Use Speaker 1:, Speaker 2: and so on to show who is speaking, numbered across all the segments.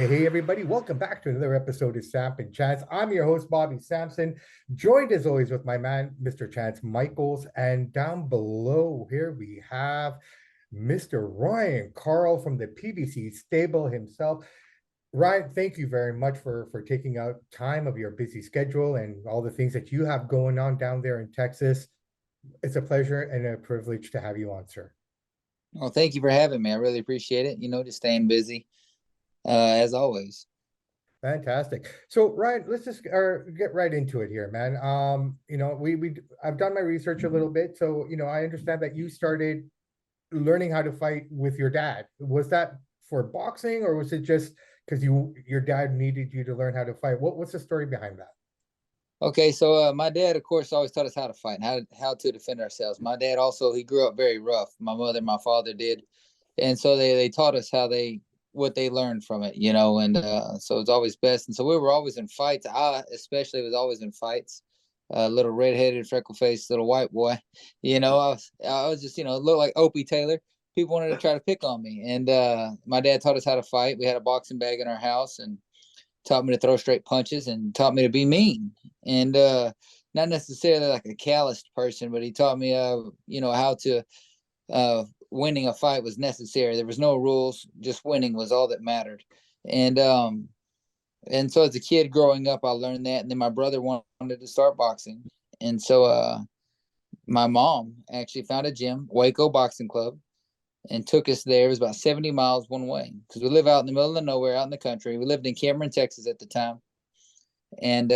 Speaker 1: Hey, everybody, welcome back to another episode of Samp&Chance. I'm your host, Bobby Sampson, joined as always with my man, Mr. Chance Michaels. And down below here we have Mr. Ryan Karl from the PBC stable himself. Ryan, thank you very much for taking out time of your busy schedule and all the things that you have going on down there in Texas. It's a pleasure and a privilege to have you on, sir.
Speaker 2: Well, thank you for having me. I really appreciate it. Just staying busy, as always.
Speaker 1: Fantastic. So, Ryan, let's just get right into it here, man. We I've done my research a little bit, so I understand that you started learning how to fight with your dad. Was that for boxing, or was it just because your dad needed you to learn how to fight? What's the story behind that?
Speaker 2: Okay, so my dad, of course, always taught us how to fight and how to defend ourselves. My dad also, he grew up very rough. My mother and my father did, and so they taught us what they learned from it, and so it's always best. And so we were always in fights. I especially was always in fights. Little redheaded, freckle faced little white boy. I was just looked like Opie Taylor. People wanted to try to pick on me, and my dad taught us how to fight. We had a boxing bag in our house, and taught me to throw straight punches and taught me to be mean. And not necessarily like a calloused person, but he taught me how to winning a fight was necessary. There was no rules, just winning was all that mattered. And so as a kid growing up, I learned that. And then my brother wanted to start boxing, and so my mom actually found a gym, Waco Boxing Club, and took us there. It was about 70 miles one way because we live out in the middle of nowhere, out in the country. We lived in Cameron, Texas at the time. And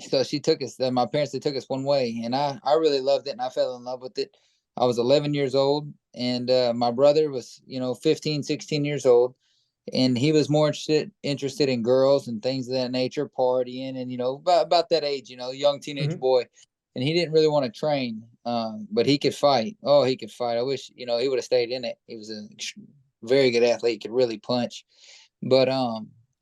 Speaker 2: so she took us, my parents, they took us one way. And I really loved it, and I fell in love with it. I was 11 years old, and my brother was, 15, 16 years old. And he was more interested in girls and things of that nature, partying, and, about that age, young teenage
Speaker 1: Mhm.
Speaker 2: boy. And he didn't really want to train, but he could fight. Oh, he could fight. I wish, he would have stayed in it. He was a very good athlete, could really punch. But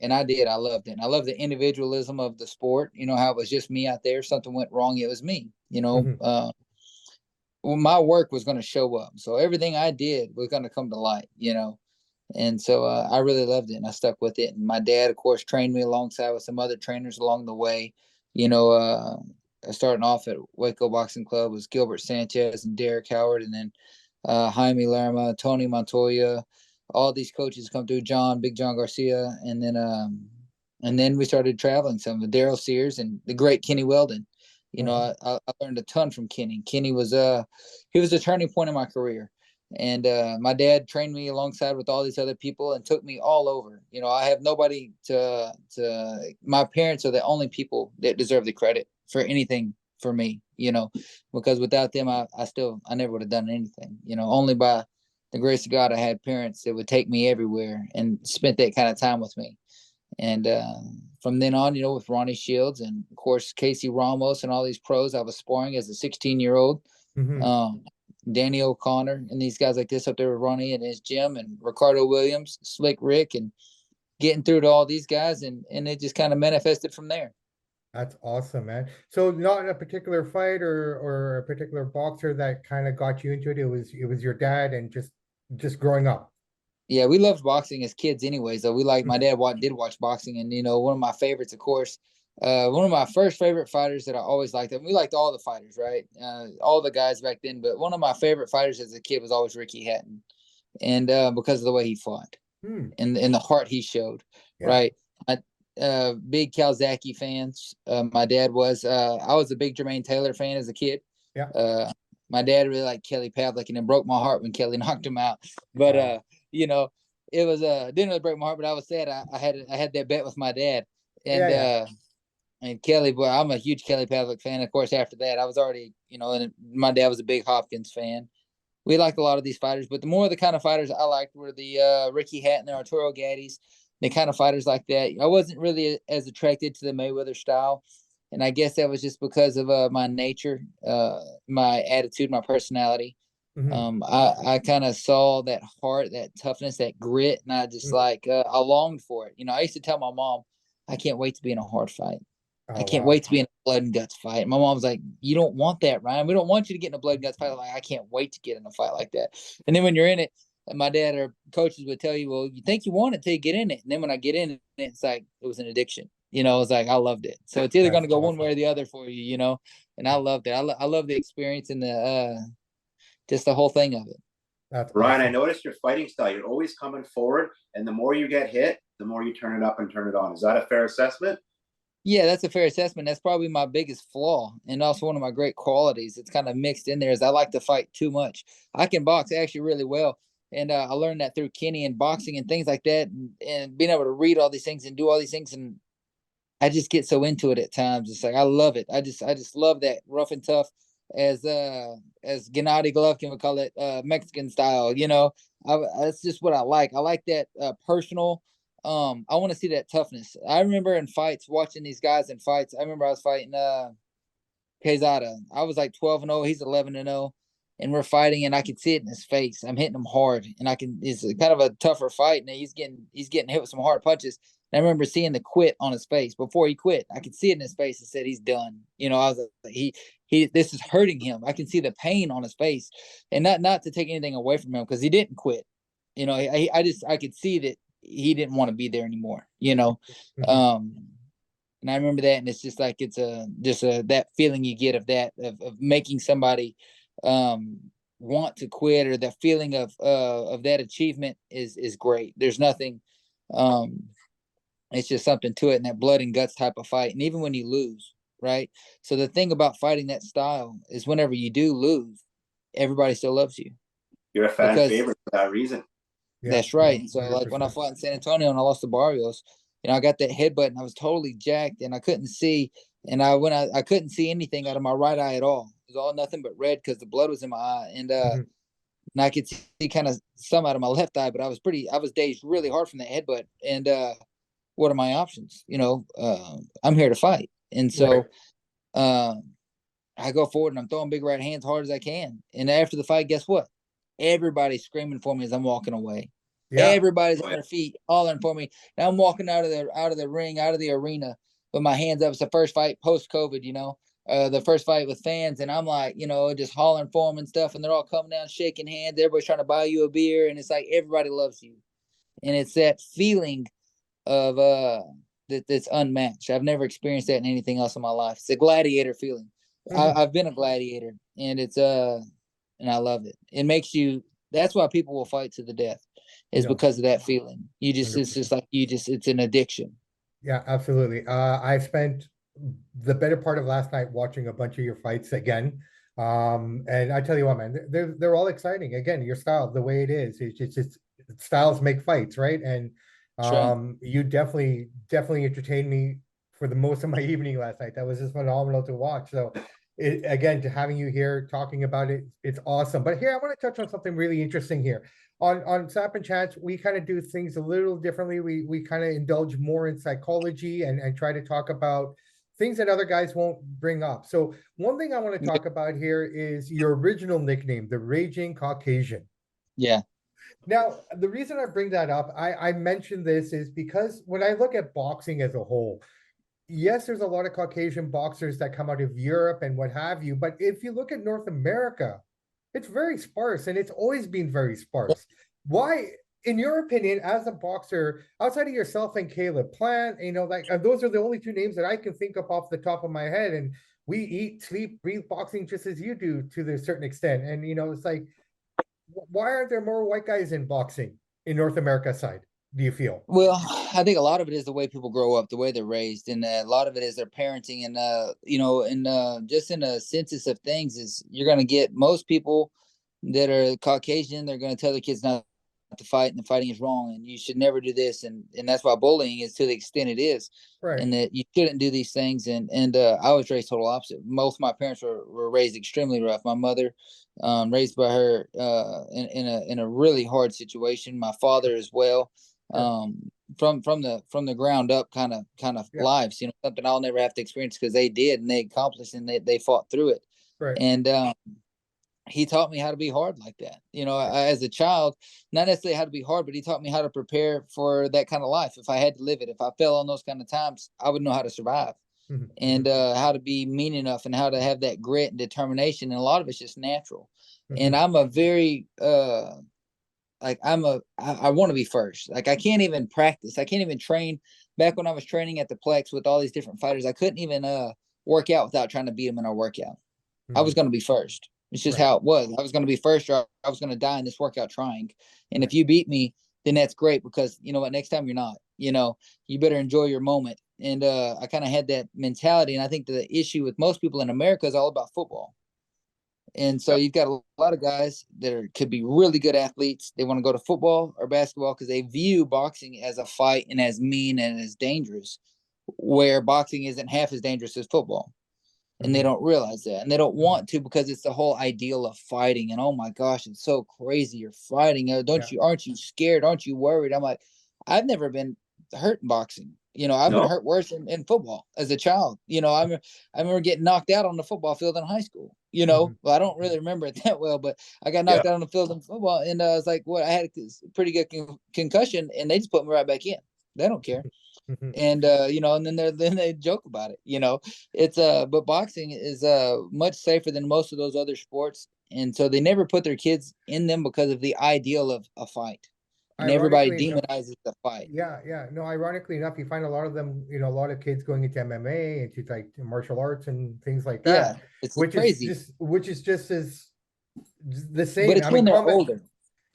Speaker 2: and I did. I loved it. And I love the individualism of the sport. How it was just me out there. If something went wrong, it was me.
Speaker 1: Mhm.
Speaker 2: Well, my work was going to show up, so everything I did was going to come to light. And so I really loved it, and I stuck with it. And my dad, of course, trained me alongside with some other trainers along the way. You know, Starting off at Waco Boxing Club was Gilbert Sanchez and Derek Howard, and then Jaime Lerma, Tony Montoya. All these coaches come through. Big John Garcia, and then we started traveling. Some of Daryl Sears and the great Kenny Weldon.
Speaker 1: Wow.
Speaker 2: I learned a ton from Kenny. Kenny was he was a turning point in my career. And my dad trained me alongside with all these other people and took me all over. I have nobody my parents are the only people that deserve the credit for anything for me, because without them, I never would have done anything, only by the grace of God, I had parents that would take me everywhere and spent that kind of time with me. And from then on, with Ronnie Shields and of course Casey Ramos and all these pros, I was sparring as a 16-year-old.
Speaker 1: Mhm.
Speaker 2: Um, Danny O'Connor and these guys like this up there with Ronnie and his gym, and Ricardo Williams, Slick Rick, and getting through to all these guys, and it just kind of manifested from there.
Speaker 1: That's awesome, man. So not a particular fight or a particular boxer that kind of got you into it. It was your dad and just growing up.
Speaker 2: Yeah, we loved boxing as kids, anyways. Though my
Speaker 1: Mhm.
Speaker 2: dad did watch boxing, and one of my favorites, of course, one of my first favorite fighters that I always liked. And we liked all the fighters, right? All the guys back then. But one of my favorite fighters as a kid was always Ricky Hatton, and because of the way he fought
Speaker 1: Hmm.
Speaker 2: and the heart he showed,
Speaker 1: Yeah.
Speaker 2: right? I, Big Calzaghe fans. My dad was. I was a big Jermaine Taylor fan as a kid.
Speaker 1: Yeah.
Speaker 2: Uh, my dad really liked Kelly Pavlik, and it broke my heart when Kelly knocked him out. But
Speaker 1: Wow.
Speaker 2: you know, it was didn't really break my heart, but I was sad. I had that bet with my dad,
Speaker 1: Yeah,
Speaker 2: and
Speaker 1: yeah.
Speaker 2: Kelly, boy, I'm a huge Kelly Pavlik fan. Of course, after that, I was already, and my dad was a big Hopkins fan. We liked a lot of these fighters, but the more the kind of fighters I liked were the Ricky Hatton, the Arturo Gaddies, the kind of fighters like that. I wasn't really as attracted to the Mayweather style, and I guess that was just because of my nature, my attitude, my personality.
Speaker 1: Hmm.
Speaker 2: I kind of saw that heart, that toughness, that grit, and I just I longed for it. I used to tell my mom, I can't wait to be in a hard fight. I
Speaker 1: Oh,
Speaker 2: can't
Speaker 1: wow.
Speaker 2: wait to be in a blood and guts fight. My mom's like, you don't want that, Ryan. We don't want you to get in a blood and guts fight. I'm like, I can't wait to get in a fight like that. And then when you're in it, And my dad or coaches would tell you, well, you think you want it till you get in it. And then when I get in it, it's like it was an addiction. It's like I loved it. So it's either going
Speaker 1: That's
Speaker 2: to go one
Speaker 1: awesome.
Speaker 2: way or the other for you. And I loved it. I love the experience and the just the whole thing of it.
Speaker 1: That's
Speaker 3: Ryan, I
Speaker 1: awesome.
Speaker 3: noticed your fighting style. You're always coming forward, and the more you get hit, the more you turn it up and turn it on. Is that a fair assessment?
Speaker 2: Yeah, that's a fair assessment. That's probably my biggest flaw and also one of my great qualities. It's kind of mixed in there is I like to fight too much. I can box actually really well. And I learned that through Kenny and boxing and things like that and being able to read all these things and do all these things. And I just get so into it at times. It's like I love it. I just love that rough and tough as Gennady Golovkin would call it, Mexican style. That's just what I like. I like that personal. I want to see that toughness. I remember in fights, watching these guys in fights. I remember I was fighting Quezada. I was like 12-0. He's 11-0, and we're fighting, and I can see it in his face. I'm hitting him hard, and I can. It's kind of a tougher fight, and he's getting hit with some hard punches. And I remember seeing the quit on his face before he quit. I could see it in his face and said he's done. I was like, he this is hurting him. I can see the pain on his face, and not to take anything away from him because he didn't quit. I could see that he didn't want to be there anymore. And I remember that, and it's just like it's that feeling you get of making somebody want to quit, or that feeling of that achievement is great. There's nothing. It's just something to it, and that blood and guts type of fight. And even when you lose, right? So the thing about fighting that style is whenever you do lose, everybody still loves you.
Speaker 3: You're a fan favorite for that reason.
Speaker 2: Yeah, that's right. And so 100%. Like when I fought in San Antonio and I lost to Barrios, I got that headbutt and I was totally jacked and I couldn't see. And I couldn't see anything out of my right eye at all. It was all nothing but red because the blood was in my eye. And and I could see kind of some out of my left eye, but I was dazed really hard from that headbutt. And what are my options? I'm here to fight. And so I go forward and I'm throwing big right hands hard as I can. And after the fight, guess what? Everybody's screaming for me as I'm walking away. Yeah. Everybody's on their feet, hollering for me. And I'm walking out of the ring, out of the arena with my hands up. It's the first fight post-COVID, the first fight with fans. And I'm like, just hollering for them and stuff. And they're all coming down, shaking hands. Everybody's trying to buy you a beer. And it's like everybody loves you. And it's that feeling of that's unmatched. I've never experienced that in anything else in my life. It's a gladiator feeling. I've been a gladiator, and it's and I love it. It makes you. That's why people will fight to the death, is because of that feeling. It's just like it's an addiction.
Speaker 1: Yeah, absolutely. I spent the better part of last night watching a bunch of your fights again. And I tell you what, man, they're all exciting. Again, your style, the way it is, it's just styles make fights, right? And you definitely entertained me for the most of my evening last night. That was just phenomenal to watch. So again, to having you here talking about it, it's awesome. But here, I want to touch on something really interesting here. On Samp&Chance, we kind of do things a little differently. We kind of indulge more in psychology and try to talk about things that other guys won't bring up. So one thing I want to talk about here is your original nickname, the Raging Caucasian.
Speaker 2: Yeah.
Speaker 1: Now, the reason I bring that up, I mentioned this is because when I look at boxing as a whole, yes, there's a lot of Caucasian boxers that come out of Europe and what have you. But if you look at North America, it's very sparse, and it's always been very sparse. Why, in your opinion, as a boxer, outside of yourself and Caleb Plant, those are the only two names that I can think of off the top of my head. And we eat, sleep, breathe boxing just as you do to a certain extent. And, it's like, why aren't there more white guys in boxing in North America side, do you feel?
Speaker 2: Well, I think a lot of it is the way people grow up, the way they're raised, and a lot of it is their parenting. And just in a census of things is you're going to get most people that are Caucasian, they're going to tell their kids not to fight, and the fighting is wrong, and you should never do this. And that's why bullying is to the extent it is, right? And that you shouldn't do these things. And I was raised total opposite. Both my parents were raised extremely rough. My mother, raised by her in a really hard situation. My father as well, from the ground up kind of lives. Something I'll never have to experience because they did, and they accomplished, and they fought through it. Right. And he taught me how to be hard like that. As a child, not necessarily how to be hard, but he taught me how to prepare for that kind of life. If I had to live it, if I fell on those kind of times, I would know how to survive. And how to be mean enough and how to have that grit and determination. And a lot of it's just natural. And I'm a very, like I want to be first. Like I can't even practice. I can't even train. Back when I was training at the Plex with all these different fighters, I couldn't even work out without trying to beat them in our workout. I was going to be first. It's just
Speaker 1: Right.
Speaker 2: how it was. I was going to be first, or I was going to die in this workout trying. And
Speaker 1: Right.
Speaker 2: if you beat me, then that's great, because you know what? Next time you're not. You know, you better enjoy your moment. And I kind of had that mentality. And I think the issue with most people in America is all about football. And so
Speaker 3: Yep.
Speaker 2: you've got a lot of guys that could be really good athletes. They want to go to football or basketball because they view boxing as a fight and as mean and as dangerous, where boxing isn't half as dangerous as football. And they don't realize that. And they don't want to, because it's the whole ideal of fighting. And oh my gosh, it's so crazy. You're fighting. Aren't you scared? Aren't you worried? I'm like, I've never been hurt in boxing. You know, I've been
Speaker 3: No.
Speaker 2: hurt worse in football as a child. You know, I remember getting knocked out on the football field in high school. You know, well, I don't really remember it that well, but I got knocked out on the field in football, and I was like, "What?" I had a pretty good concussion, and they just put me right back in. They don't care. And you know, and then they joke about it. You know, it's but boxing is much safer than most of those other sports, and so they never put their kids in them because of the ideal of a fight, and everybody
Speaker 1: Ironically enough,
Speaker 2: demonizes the fight.
Speaker 1: yeah. No, ironically enough, you find a lot of them, a lot of kids going into MMA, into like martial arts and things like
Speaker 2: Yeah,
Speaker 1: that,
Speaker 2: it's
Speaker 1: which is
Speaker 2: crazy.
Speaker 1: just as the
Speaker 2: But
Speaker 1: same.
Speaker 2: it's
Speaker 1: I mean,
Speaker 2: when they're
Speaker 1: combat.
Speaker 2: older.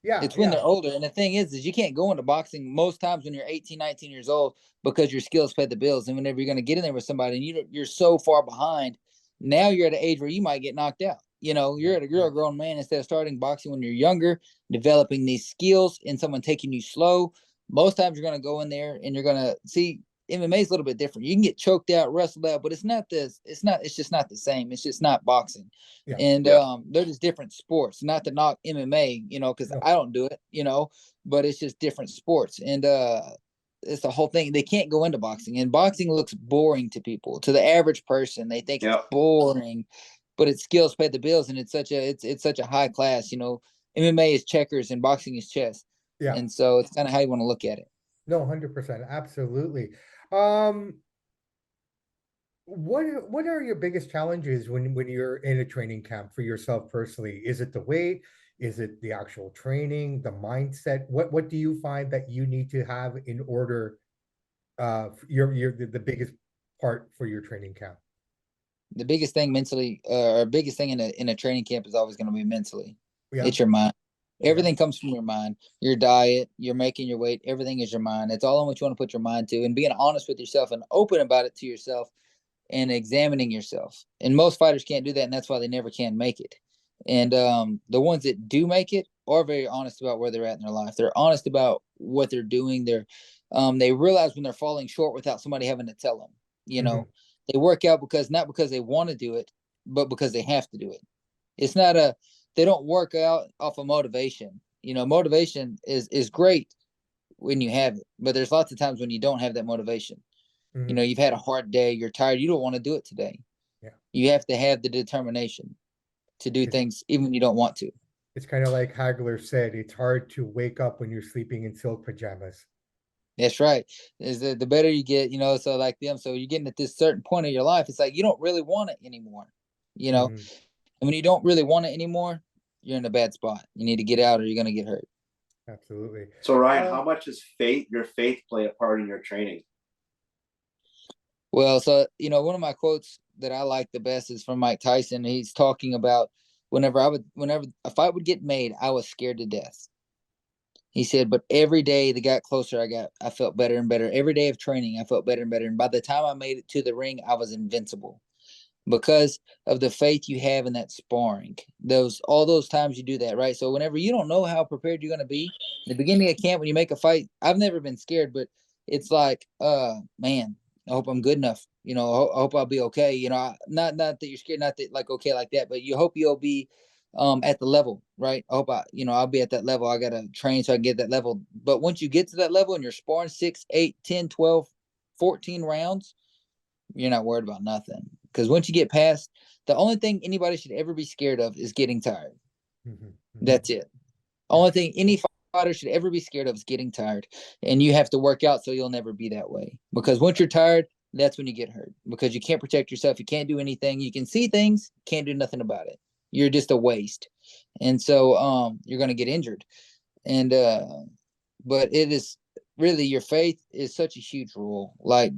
Speaker 1: Yeah,
Speaker 2: It's when
Speaker 1: yeah,
Speaker 2: they're older. And the thing is you can't go into boxing most times when you're 18, 19 years old, because your skills pay the bills. And whenever you're going to get in there with somebody and you're so far behind, now you're at an age where you might get knocked out. You know, you're a grown man. Instead of starting boxing when you're younger, developing these skills, and someone taking you slow, most times you're going to go in there and you're going to see MMA is a little bit different. You can get choked out, wrestled out, but it's just not the same. It's just not boxing.
Speaker 1: yeah.
Speaker 2: And they're just different sports. Not to knock MMA, you know, because
Speaker 1: No,
Speaker 2: I don't do it, you know, but it's just different sports. And it's the whole thing. They can't go into boxing, and boxing looks boring to people. To the average person, they think it's boring, but its skills pay the bills, and it's such a high class. You know, MMA is checkers and boxing is chess,
Speaker 1: yeah.
Speaker 2: and so it's kind of how you want to look at it.
Speaker 1: No, 100%, absolutely. Um, what are your biggest challenges when you're in a training camp for yourself personally? Is it the weight? Is it the actual training, the mindset? What do you find that you need to have in order your the biggest part for your training camp?
Speaker 2: The biggest thing mentally, or biggest thing in a training camp is always going to be mentally.
Speaker 1: Yeah,
Speaker 2: It's your mind.
Speaker 1: yeah,
Speaker 2: Everything comes from your mind. Your diet, you're making your weight, everything is your mind. It's all in what you want to put your mind to, and being honest with yourself and open about it to yourself, and examining yourself. And most fighters can't do that, and that's why they never can make it. And the ones that do make it are very honest about where they're at in their life. They're honest about what they're doing. They realize when they're falling short without somebody having to tell them. You know, they work out not because they want to do it, but because they have to do it. It's not they don't work out off of motivation. You know, motivation is great when you have it, but there's lots of times when you don't have that motivation. You know, you've had a hard day, you're tired, you don't want to do it today.
Speaker 1: yeah.
Speaker 2: You have to have the determination to do
Speaker 1: It's
Speaker 2: things even when you don't want to.
Speaker 1: it's kind of like Hagler said, it's hard to wake up when you're sleeping in silk pajamas.
Speaker 2: That's right. Is the better you get, you know, so like them, so you're getting at this certain point of your life, it's like you don't really want it anymore, you know.
Speaker 1: Mhm.
Speaker 2: And when you don't really want it anymore, you're in a bad spot. You need to get out or you're gonna get hurt.
Speaker 1: Absolutely.
Speaker 3: So Ryan, how much does your faith play a part in your training?
Speaker 2: Well, so you know, one of my quotes that I like the best is from Mike Tyson. He's talking about whenever a fight would get made, I was scared to death. He said, but every day that got closer, I felt better and better. Every day of training, I felt better and better. And by the time I made it to the ring, I was invincible because of the faith you have in that sparring. All those times you do that, right? So whenever you don't know how prepared you're going to be, in the beginning of camp when you make a fight, I've never been scared, but it's like, man, I hope I'm good enough. You know, I hope I'll be okay. You know, not that you're scared, not that like okay like that, but you hope you'll be at the level, right? I hope I'll be at that level. I gotta train so I can get that level. But once you get to that level and you're sparring 6, 8, 10, 12, 14 rounds, you're not worried about nothing. Because once you get past, the only thing anybody should ever be scared of is getting tired. That's it.
Speaker 1: Yeah.
Speaker 2: Only thing any fighter should ever be scared of is getting tired. And you have to work out so you'll never be that way. Because once you're tired, that's when you get hurt. Because you can't protect yourself. You can't do anything. You can see things, can't do nothing about it. You're just a waste. And so you're going to get injured. And but it is really, your faith is such a huge role. Like,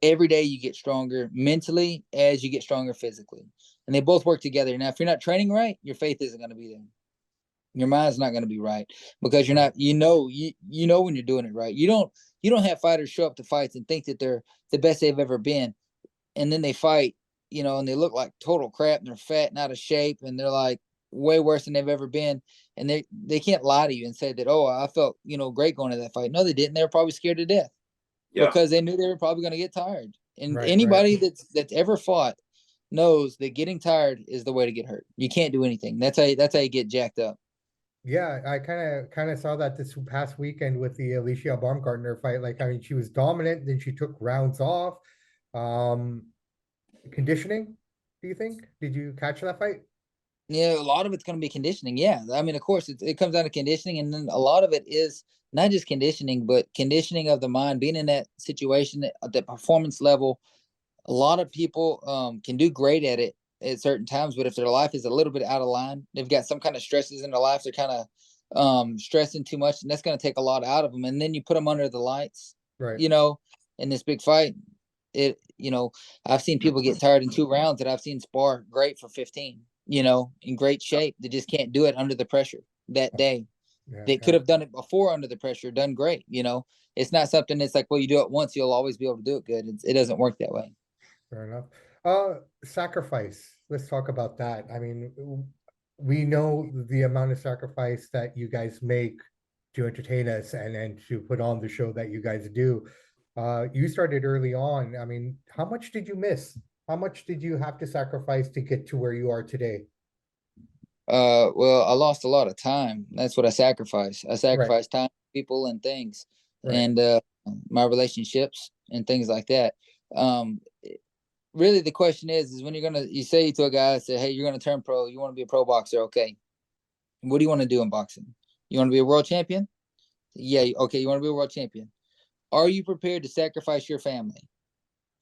Speaker 2: every day you get stronger mentally as you get stronger physically, and they both work together. Now, if you're not training right, your faith isn't going to be there. Your mind's not going to be right, because you're not, you know when you're doing it right. You don't have fighters show up to fights and think that they're the best they've ever been, and then they fight, and they look like total crap, and they're fat and out of shape, and they're like way worse than they've ever been. And they can't lie to you and say that, oh, I felt, great going to that fight. No, they didn't. They were probably scared to death,
Speaker 3: Yeah.
Speaker 2: because they knew they were probably going to get tired. And
Speaker 1: Right,
Speaker 2: anybody that's ever fought knows that getting tired is the way to get hurt. You can't do anything. That's how you get jacked up.
Speaker 1: Yeah, I kind of saw that this past weekend with the Alicia Baumgartner fight. Like, I mean, she was dominant, then she took rounds off. Um, Conditioning, do you think? Did you catch that fight?
Speaker 2: Yeah, a lot of it's going to be conditioning. Yeah, I mean, of course, it comes down to conditioning, and then a lot of it is not just conditioning, but conditioning of the mind. Being in that situation at the performance level, a lot of people can do great at it at certain times, but if their life is a little bit out of line, they've got some kind of stresses in their life, they're kind of stressing too much, and that's going to take a lot out of them. And then you put them under the lights,
Speaker 1: Right.
Speaker 2: in this big fight. I've seen people get tired in 2 rounds that I've seen spar great for 15, in great shape. They just can't do it under the pressure that day.
Speaker 1: Yeah,
Speaker 2: They could have done it before under the pressure, done great. It's not something that's like, well, you do it once, you'll always be able to do it good. It doesn't work that way.
Speaker 1: fair enough. Sacrifice. Let's talk about that. I mean, we know the amount of sacrifice that you guys make to entertain us and to put on the show that you guys do. You started early on. I mean, how much did you miss? How much did you have to sacrifice to get to where you are today?
Speaker 2: Well, I lost a lot of time. That's what I sacrificed. I
Speaker 1: Right,
Speaker 2: sacrificed time, people, and things,
Speaker 1: right,
Speaker 2: and my relationships and things like that. Um, really, the question is when you say to a guy, say, hey, you're gonna turn pro. You want to be a pro boxer? Okay. What do you want to do in boxing? You want to be a world champion? Yeah. Okay. You want to be a world champion? Are you prepared to sacrifice your family?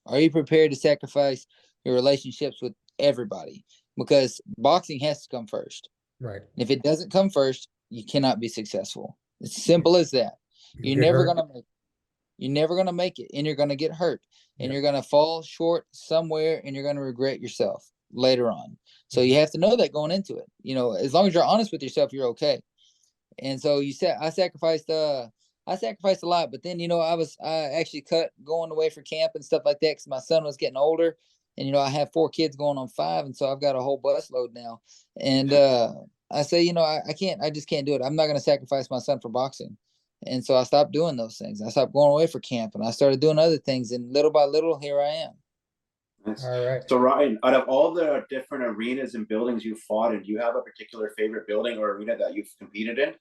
Speaker 2: Are you prepared to sacrifice your relationships with everybody? Because boxing has to come first.
Speaker 1: right.
Speaker 2: If it doesn't come first, you cannot be successful. It's simple as that.
Speaker 1: You
Speaker 2: You're
Speaker 1: get
Speaker 2: never
Speaker 1: hurt.
Speaker 2: gonna make it. You're never gonna make it, and you're gonna get hurt, and
Speaker 1: Yeah,
Speaker 2: you're gonna fall short somewhere, and you're gonna regret yourself later on. So you have to know that going into it. As long as you're honest with yourself, you're okay. And so you said I sacrificed a lot, but then I actually cut going away for camp and stuff like that because my son was getting older, and I have 4 kids going on 5, and so I've got a whole bus load now. And I say, I can't, I just can't do it. I'm not going to sacrifice my son for boxing. And so I stopped doing those things. I stopped going away for camp, and I started doing other things, and little by little, here I am.
Speaker 3: Nice.
Speaker 1: all right.
Speaker 3: So Ryan, out of all the different arenas and buildings you've fought in, do you have a particular favorite building or arena that you've competed in?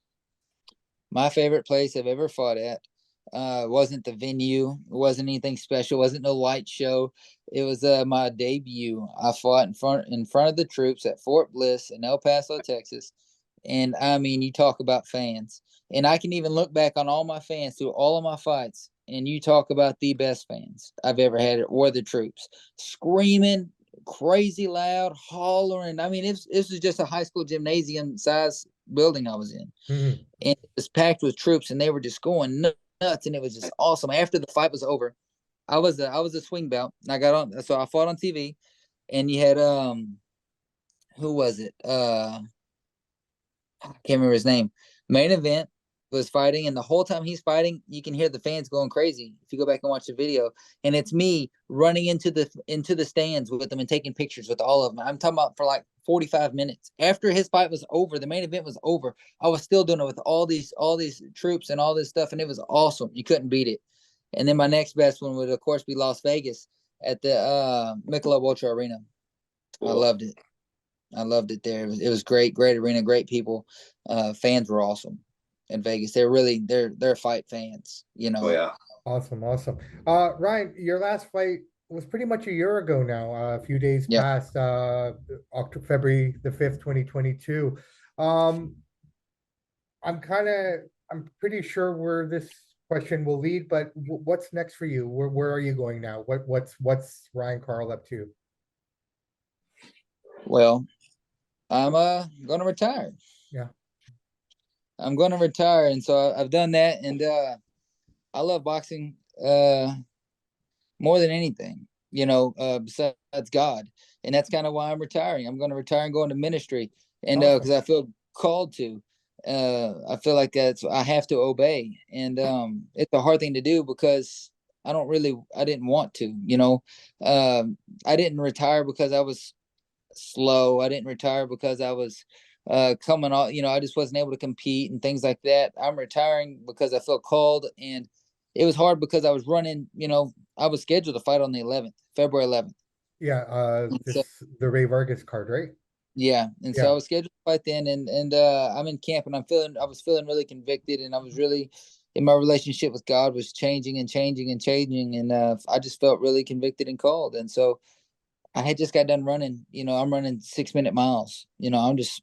Speaker 2: My favorite place I've ever fought at wasn't the venue. It wasn't anything special. It wasn't no light show. It was my debut. I fought in front of the troops at Fort Bliss in El Paso, Texas. And I mean, you talk about fans. And I can even look back on all my fans through all of my fights. And you talk about the best fans I've ever had, or the troops screaming, crazy loud, hollering. I mean, this was just a high school gymnasium size building I was in,
Speaker 1: Mhm.
Speaker 2: and it was packed with troops, and they were just going nuts, and it was just awesome. After the fight was over, I was a swing belt, and I got on, so I fought on TV, and you had who was it? I can't remember his name. Main event was fighting, and the whole time he's fighting, you can hear the fans going crazy. If you go back and watch the video, and it's me running into the stands with them and taking pictures with all of them. I'm talking about for like 45 minutes after his fight was over. The main event was over. I was still doing it with all these troops and all this stuff, and it was awesome. You couldn't beat it. And then my next best one would of course be Las Vegas at the Michelob Ultra Arena. I
Speaker 3: Cool.
Speaker 2: loved it. I loved it there. It was great, great arena, great people. Fans were awesome in Vegas. They're fight fans,
Speaker 3: Oh yeah.
Speaker 1: Awesome, awesome. Ryan, your last fight was pretty much a year ago now. A few days
Speaker 2: Yeah.
Speaker 1: past, October, February the 5th, 2022. Um, I'm pretty sure where this question will lead, but what's next for you? Where are you going now? What's Ryan Karl up to?
Speaker 2: Well, I'm gonna retire.
Speaker 1: Yeah.
Speaker 2: I'm going to retire. And so I've done that. And I love boxing more than anything, besides God. And that's kind of why I'm retiring. I'm going to retire and go into ministry. And because
Speaker 1: Awesome.
Speaker 2: I feel called to. I feel like I have to obey. And it's a hard thing to do because I didn't want to, I didn't retire because I was slow. I didn't retire because I was coming off, I just wasn't able to compete and things like that. I'm retiring because I felt called, and it was hard because I was running, I was scheduled to fight on the 11th, February 11th.
Speaker 1: Yeah,
Speaker 2: So,
Speaker 1: the Ray Vargas card, right?
Speaker 2: yeah. And so I
Speaker 1: Yeah.
Speaker 2: was scheduled to fight then, and I'm in camp, and I was feeling really convicted, and I was really, in my relationship with God was changing and changing and changing. And I just felt really convicted and called. And so I had just got done running, I'm running 6-minute miles, I'm just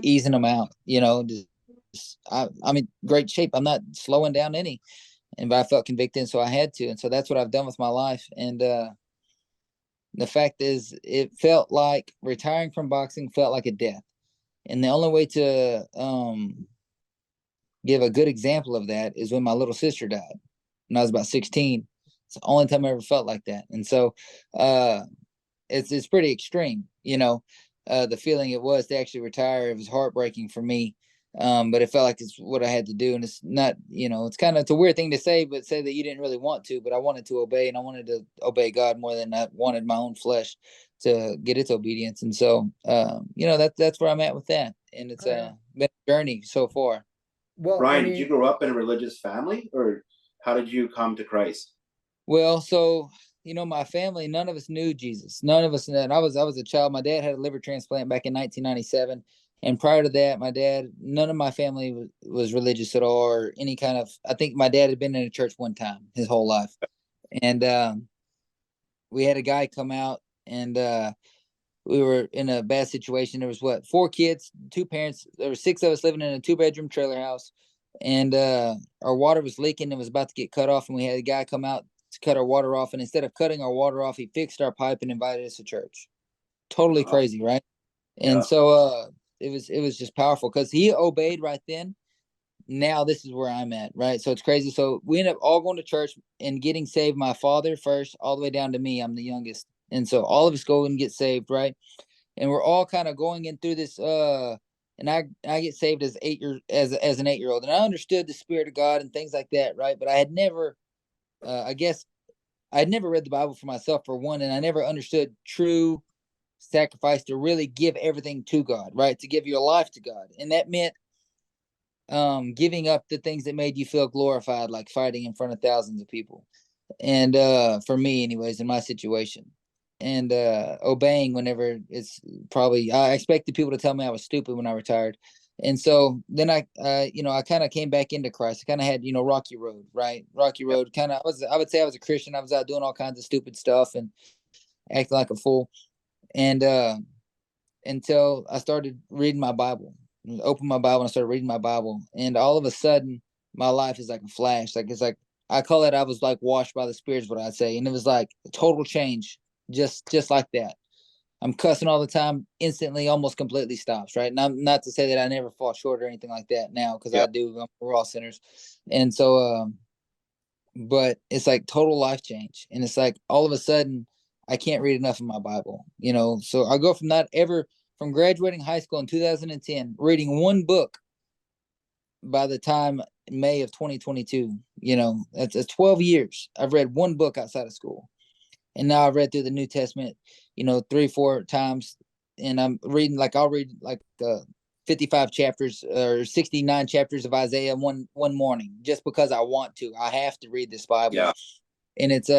Speaker 2: easing them out, I'm in great shape. I'm not slowing down any, but I felt convicted. And so I had to. And so that's what I've done with my life. And the fact is, it felt like retiring from boxing felt like a death. And the only way to give a good example of that is when my little sister died when I was about 16. It's the only time I ever felt like that. And so, it's pretty extreme, the feeling it was to actually retire. It was heartbreaking for me. But it felt like it's what I had to do. And it's not, it's a weird thing to say, but say that you didn't really want to, but I wanted to obey, and I wanted to obey God more than I wanted my own flesh to get its obedience. And so, that's where I'm at with that. And it's been a journey so far.
Speaker 1: Well, I
Speaker 3: Brian, did you
Speaker 1: mean,
Speaker 3: grow up in a religious family, or how did you come to Christ?
Speaker 2: Well, so my family, none of us knew Jesus. None of us. And I was a child. My dad had a liver transplant back in 1997, and prior to that, none of my family was religious at all, or any kind of. I think my dad had been in a church one time his whole life, and we had a guy come out, and we were in a bad situation. There was 4 kids, 2 parents. There were 6 of us living in a 2-bedroom trailer house, and our water was leaking and was about to get cut off. And we had a guy come out to cut our water off. And instead of cutting our water off, he fixed our pipe and invited us to church. Totally crazy, right? And
Speaker 3: Yeah.
Speaker 2: so it was just powerful because he obeyed right then. Now this is where I'm at, right? So it's crazy. So we ended up all going to church and getting saved. My father first, all the way down to me. I'm the youngest. And so all of us go and get saved, right? And we're all kind of going in through this and I get saved as as an 8-year-old, and I understood the Spirit of God and things like that, right? But I had never I guess I'd never read the Bible for myself, for one, and I never understood true sacrifice, to really give everything to God, right? To give your life to God. And that meant giving up the things that made you feel glorified, like fighting in front of thousands of people. And for me anyways, in my situation, and obeying whenever it's probably, I expected people to tell me I was stupid when I retired. And so then I kind of came back into Christ. I kind of had, rocky road, right? Rocky road. Kind of, I would say I was a Christian. I was out doing all kinds of stupid stuff and acting like a fool. And until I started reading my Bible, opened my Bible and I started reading my Bible. And all of a sudden my life is like a flash. Like, it's like, I call it, I was like washed by the Spirit is what I'd say. And it was like a total change, just like that. I'm cussing all the time, instantly, almost completely stops, right? And I'm not to say that I never fall short or anything like that now, because
Speaker 3: Yeah.
Speaker 2: I do. We're all sinners. And so, but it's like total life change. And it's like all of a sudden I can't read enough of my Bible, So I go from graduating high school in 2010, reading one book by the time May of 2022, that's 12 years. I've read one book outside of school. And now I've read through the New Testament, 3-4 times. And I'll read like 55 chapters or 69 chapters of Isaiah one morning, just because I want to. I have to read this Bible.
Speaker 3: Yeah.
Speaker 2: And it's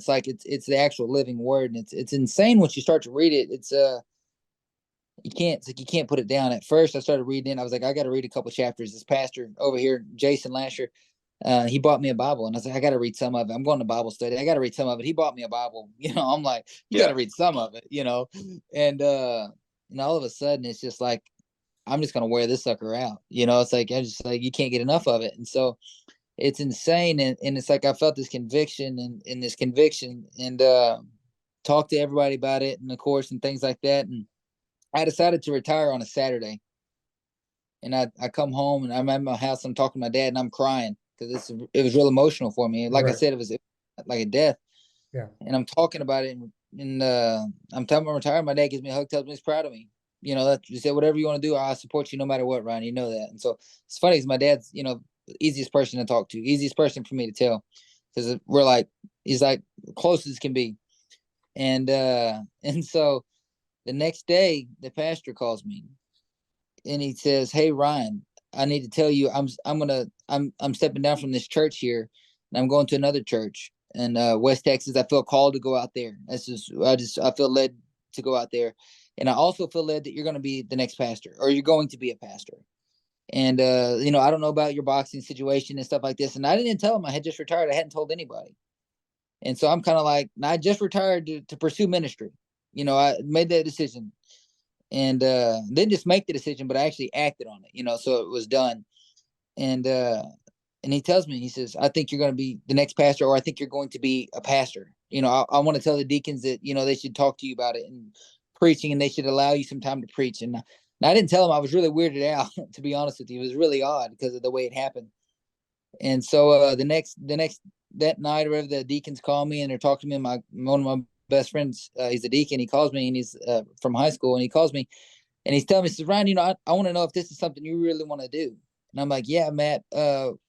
Speaker 2: like it's the actual living word, and it's insane once you start to read it. You can't put it down. At first I started reading it, I was like, I got to read a couple chapters. This pastor over here, Jason Lasher, he bought me a Bible, and I was like, I got to read some of it. I'm going to Bible study. I got to read some of it. He bought me a Bible. I'm like, you got to read some of it, and all of a sudden it's just like, I'm just going to wear this sucker out. It's like, I just like, you can't get enough of it. And so it's insane. And it's like, I felt this conviction and this conviction, and talked to everybody about it, and of course, and things like that. And I decided to retire on a Saturday. And I come home and I'm at my house. I'm talking to my dad and I'm crying because it was real emotional for me. Like I
Speaker 1: Right.
Speaker 2: said, it was like a death.
Speaker 1: Yeah.
Speaker 2: And I'm talking about it, and I'm telling him I'm retired. My dad gives me a hug, tells me he's proud of me. You know, he said, whatever you want to do, I'll support you no matter what, Ryan. You know that. And so it's funny because my dad's, you know, the easiest person to talk to, easiest person for me to tell, because we're like, he's like close as can be. And so the next day, the pastor calls me, and he says, "Hey, Ryan, I need to tell you, I'm stepping down from this church here, and I'm going to another church in West Texas. I feel called to go out there. I feel led to go out there, and I also feel led that you're going to be the next pastor, or you're going to be a pastor. And you know, I don't know about your boxing situation and stuff like this. And I didn't tell him I had just retired. I hadn't told anybody. And so I'm kind of like, I just retired to pursue ministry. You know, I made that decision, and didn't just make the decision, but I actually acted on it. You know, so it was done. And he tells me, he says, I think you're going to be the next pastor, or I think you're going to be a pastor. You know, I want to tell the deacons that, you know, they should talk to you about it and preaching, and they should allow you some time to preach. And I didn't tell him. I was really weirded out, to be honest with you. It was really odd because of the way it happened. And so that night, or whatever, the deacons call me and they're talking to me. One of my best friends, he's a deacon. He calls me, and he's from high school, and he calls me and he's telling me, he says, Ryan, you know, I want to know if this is something you really want to do. And I'm like, yeah, Matt,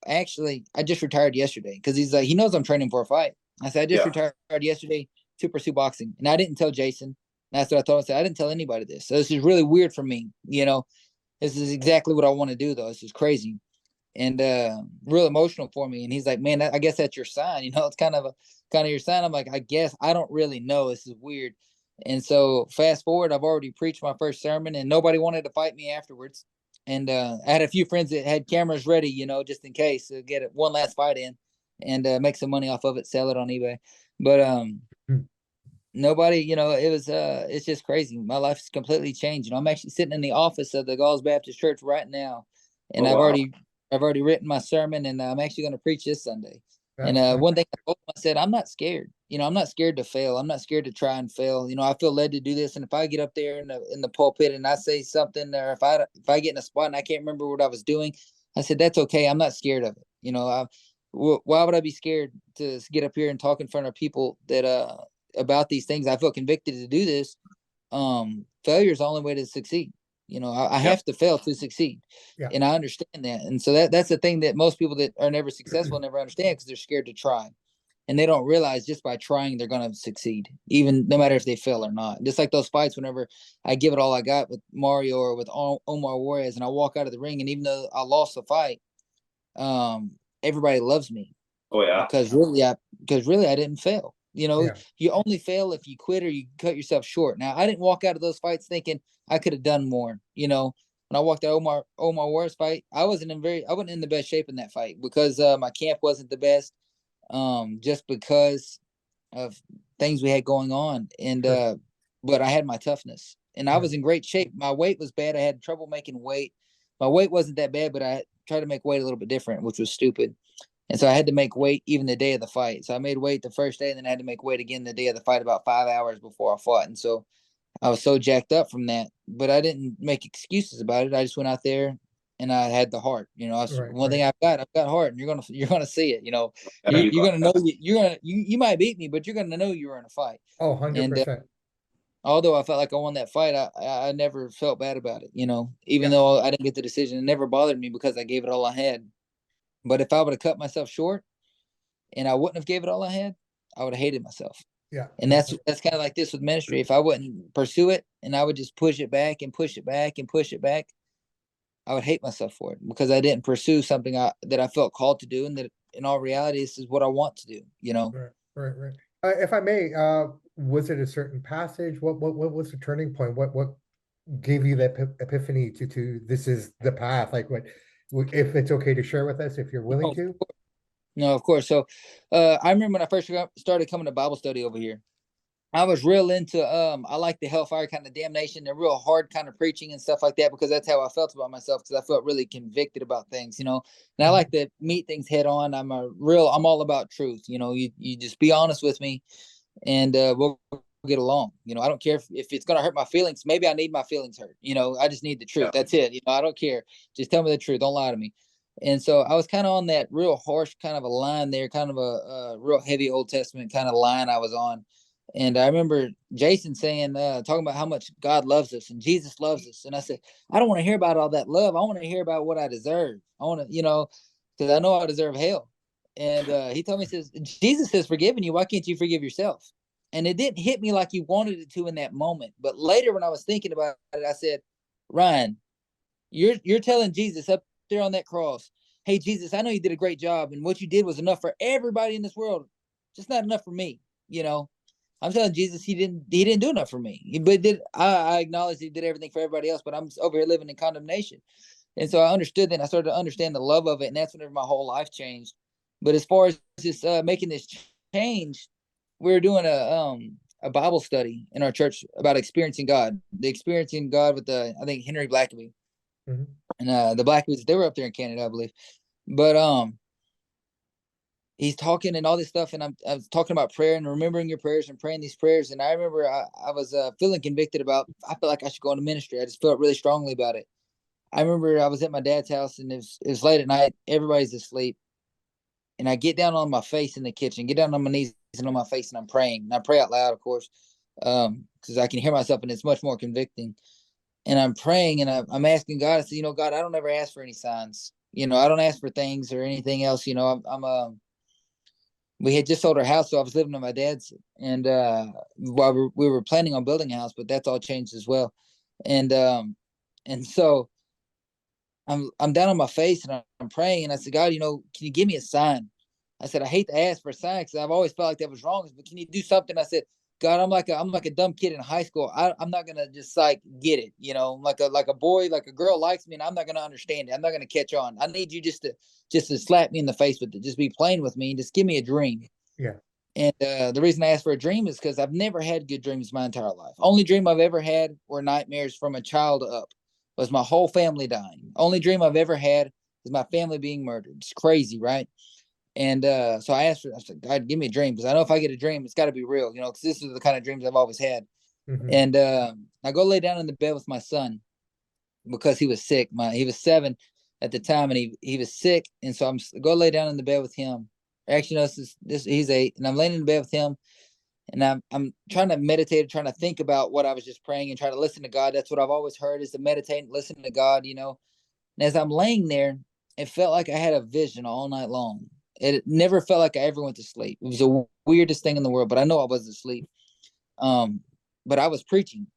Speaker 2: actually, I just retired yesterday, because he's like, he knows I'm training for a fight. I said, I just retired yesterday to pursue boxing. And I didn't tell Jason. And that's what I told him. I said, I didn't tell anybody this. So this is really weird for me. You know, this is exactly what I want to do, though. This is crazy and real emotional for me. And he's like, man, I guess that's your sign. You know, it's kind of your sign. I'm like, I guess I don't really know. This is weird. And so fast forward, I've already preached my first sermon, and nobody wanted to fight me afterwards. And I had a few friends that had cameras ready, you know, just in case to get one last fight in and make some money off of it, sell it on eBay. But nobody, you know, it's just crazy. My life's completely changed. You know, I'm actually sitting in the office of the Gauls Baptist Church right now, and I've already written my sermon, and I'm actually going to preach this Sunday. And one thing I told him, I said, I'm not scared. You know, I'm not scared to fail. I'm not scared to try and fail. You know, I feel led to do this. And if I get up there in the pulpit and I say something, or if I get in a spot and I can't remember what I was doing, I said, that's okay. I'm not scared of it. You know, why would I be scared to get up here and talk in front of people that about these things? I feel convicted to do this. Failure is the only way to succeed. You know, I have to fail to succeed.
Speaker 1: Yeah.
Speaker 2: And I understand that. And so that's the thing that most people that are never successful never understand, because they're scared to try. And they don't realize just by trying, they're going to succeed, even no matter if they fail or not. Just like those fights, whenever I give it all I got with Mario or with Omar Juarez, and I walk out of the ring, and even though I lost the fight, everybody loves me.
Speaker 3: Oh yeah.
Speaker 2: Because really I didn't fail. You know, you only fail if you quit or you cut yourself short. Now, I didn't walk out of those fights thinking I could have done more. You know, when I walked out Omar Juarez fight, I wasn't in the best shape in that fight, because my camp wasn't the best. Just because of things we had going on. And but I had my toughness, and I was in great shape. My weight was bad. I had trouble making weight. My weight wasn't that bad, but I tried to make weight a little bit different, which was stupid. And so I had to make weight even the day of the fight. So I made weight the first day, and then I had to make weight again the day of the fight about 5 hours before I fought. And so I was so jacked up from that, but I didn't make excuses about it. I just went out there and I had the heart. You know, one thing I've got heart, and you're gonna see it. You know, you're gonna know you might beat me, but you're gonna know you were in a fight.
Speaker 1: Oh, 100%.
Speaker 2: And although I felt like I won that fight, I never felt bad about it. You know, even though I didn't get the decision, it never bothered me because I gave it all I had. But if I would have cut myself short and I wouldn't have gave it all I had, I would have hated myself.
Speaker 1: Yeah.
Speaker 2: And that's kind of like this with ministry. If I wouldn't pursue it and I would just push it back and push it back and push it back, I would hate myself for it, because I didn't pursue something that I felt called to do, and that in all reality, this is what I want to do, you know?
Speaker 1: Right. If I may, was it a certain passage? What was the turning point? What gave you that epiphany to this is the path? Like, what, if it's okay to share with us, if you're willing to?
Speaker 2: No, of course. So I remember when I first started coming to Bible study over here, I was real into I like the hellfire kind of damnation, the real hard kind of preaching and stuff like that, because that's how I felt about myself, because I felt really convicted about things, you know. And I like to meet things head on. I'm all about truth, you know. You just be honest with me, and we'll get along. I don't care if it's going to hurt my feelings. Maybe I need my feelings hurt. I just need the truth. That's it. I don't care. Just tell me the truth. Don't lie to me. And so I was kind of on that real harsh kind of a line there, kind of a real heavy Old Testament kind of line I was on. And I remember Jason saying, talking about how much God loves us and Jesus loves us. And I said, I don't want to hear about all that love. I want to hear about what I deserve. I want to, because I know I deserve hell. And he told me, he says, Jesus has forgiven you. Why can't you forgive yourself? And it didn't hit me like he wanted it to in that moment. But later when I was thinking about it, I said, Ryan, you're telling Jesus up there on that cross, hey, Jesus, I know you did a great job. And what you did was enough for everybody in this world. Just not enough for me. I'm telling Jesus he didn't do enough for me. But I acknowledge he did everything for everybody else, but I'm over here living in condemnation. And so I understood that. And I started to understand the love of it. And that's whenever my whole life changed. But as far as just making this change, we were doing a Bible study in our church about experiencing God, with I think Henry Blackaby. Mm-hmm. And the Blackaby's, they were up there in Canada, I believe. But he's talking and all this stuff, and I was talking about prayer and remembering your prayers and praying these prayers. And I remember I was feeling convicted about, I felt like I should go into ministry. I just felt really strongly about it. I remember I was at my dad's house, and it was late at night. Everybody's asleep. And I get down on my face in the kitchen, get down on my knees and on my face, and I'm praying. And I pray out loud, of course, because I can hear myself, and it's much more convicting. And I'm praying, and I'm asking God. I said, God, I don't ever ask for any signs. I don't ask for things or anything else. We had just sold our house, so I was living at my dad's, and while we were planning on building a house, but that's all changed as well. And so I'm down on my face, and I'm praying, and I said, God, can you give me a sign? I said, I hate to ask for a sign because I've always felt like that was wrong, but can you do something? I said, God, I'm like a dumb kid in high school. I'm not gonna just get it, like a boy, like a girl likes me, and I'm not gonna understand it. I'm not gonna catch on. I need you just to slap me in the face with it, just be playing with me, and just give me a dream.
Speaker 1: Yeah.
Speaker 2: And the reason I asked for a dream is because I've never had good dreams my entire life. Only dream I've ever had were nightmares from a child up. Was my whole family dying. Only dream I've ever had is my family being murdered. It's crazy, right? And so I said, God, give me a dream, because I know if I get a dream, it's got to be real, because this is the kind of dreams I've always had. Mm-hmm. And I go lay down in the bed with my son because he was sick. He was 7 at the time, and he was sick. And so I'm go lay down in the bed with him. Actually, no, he's 8, and I'm laying in the bed with him. And I'm trying to meditate, trying to think about what I was just praying and try to listen to God. That's what I've always heard, is to meditate and listen to God, And as I'm laying there, it felt like I had a vision all night long. It never felt like I ever went to sleep. It was the weirdest thing in the world, but I know I wasn't asleep. But I was preaching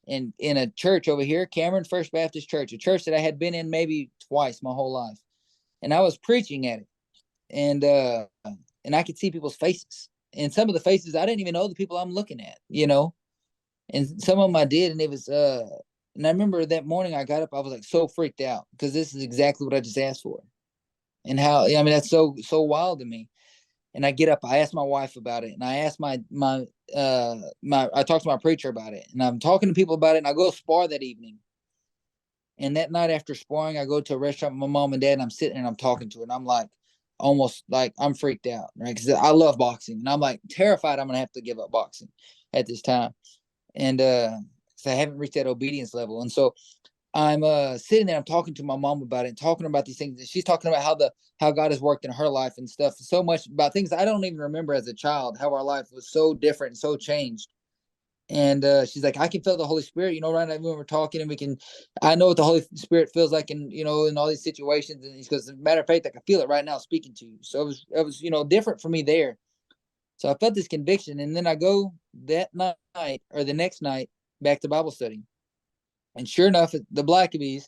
Speaker 2: in a church over here, Cameron First Baptist Church, a church that I had been in maybe twice my whole life. And I was preaching at it. And I could see people's faces. And some of the faces, I didn't even know the people I'm looking at, And some of them I did, and it was and I remember that morning I got up, I was like so freaked out, because this is exactly what I just asked for. And how, that's so wild to me. And I get up, I asked my wife about it, and I asked I talked to my preacher about it, and I'm talking to people about it, and I go spar that evening. And that night after sparring, I go to a restaurant with my mom and dad, and I'm sitting and I'm talking to her, and I'm like, almost like I'm freaked out, right? Because I love boxing, and I'm like terrified I'm gonna have to give up boxing at this time. And so I haven't reached that obedience level. And so I'm sitting there, I'm talking to my mom about it, talking about these things, and she's talking about how God has worked in her life and stuff, so much about things I don't even remember as a child, how our life was so different and so changed. And she's like, I can feel the Holy Spirit, right now when we're talking, and I know what the Holy Spirit feels like in all these situations. And he goes, as a matter of fact, I can feel it right now speaking to you. So it was different for me there. So I felt this conviction, and then I go that night or the next night back to Bible study. And sure enough, the Blackabys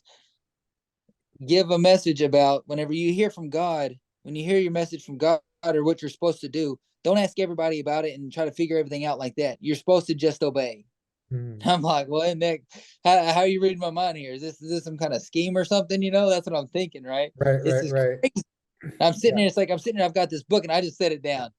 Speaker 2: give a message about whenever you hear from God, when you hear your message from God or what you're supposed to do, don't ask everybody about it and try to figure everything out like that. You're supposed to just obey. I'm like, well, how are you reading my mind here? Is this some kind of scheme or something? That's what I'm thinking, right?
Speaker 1: Right.
Speaker 2: I'm sitting there. It's like I'm sitting there. I've got this book, and I just set it down.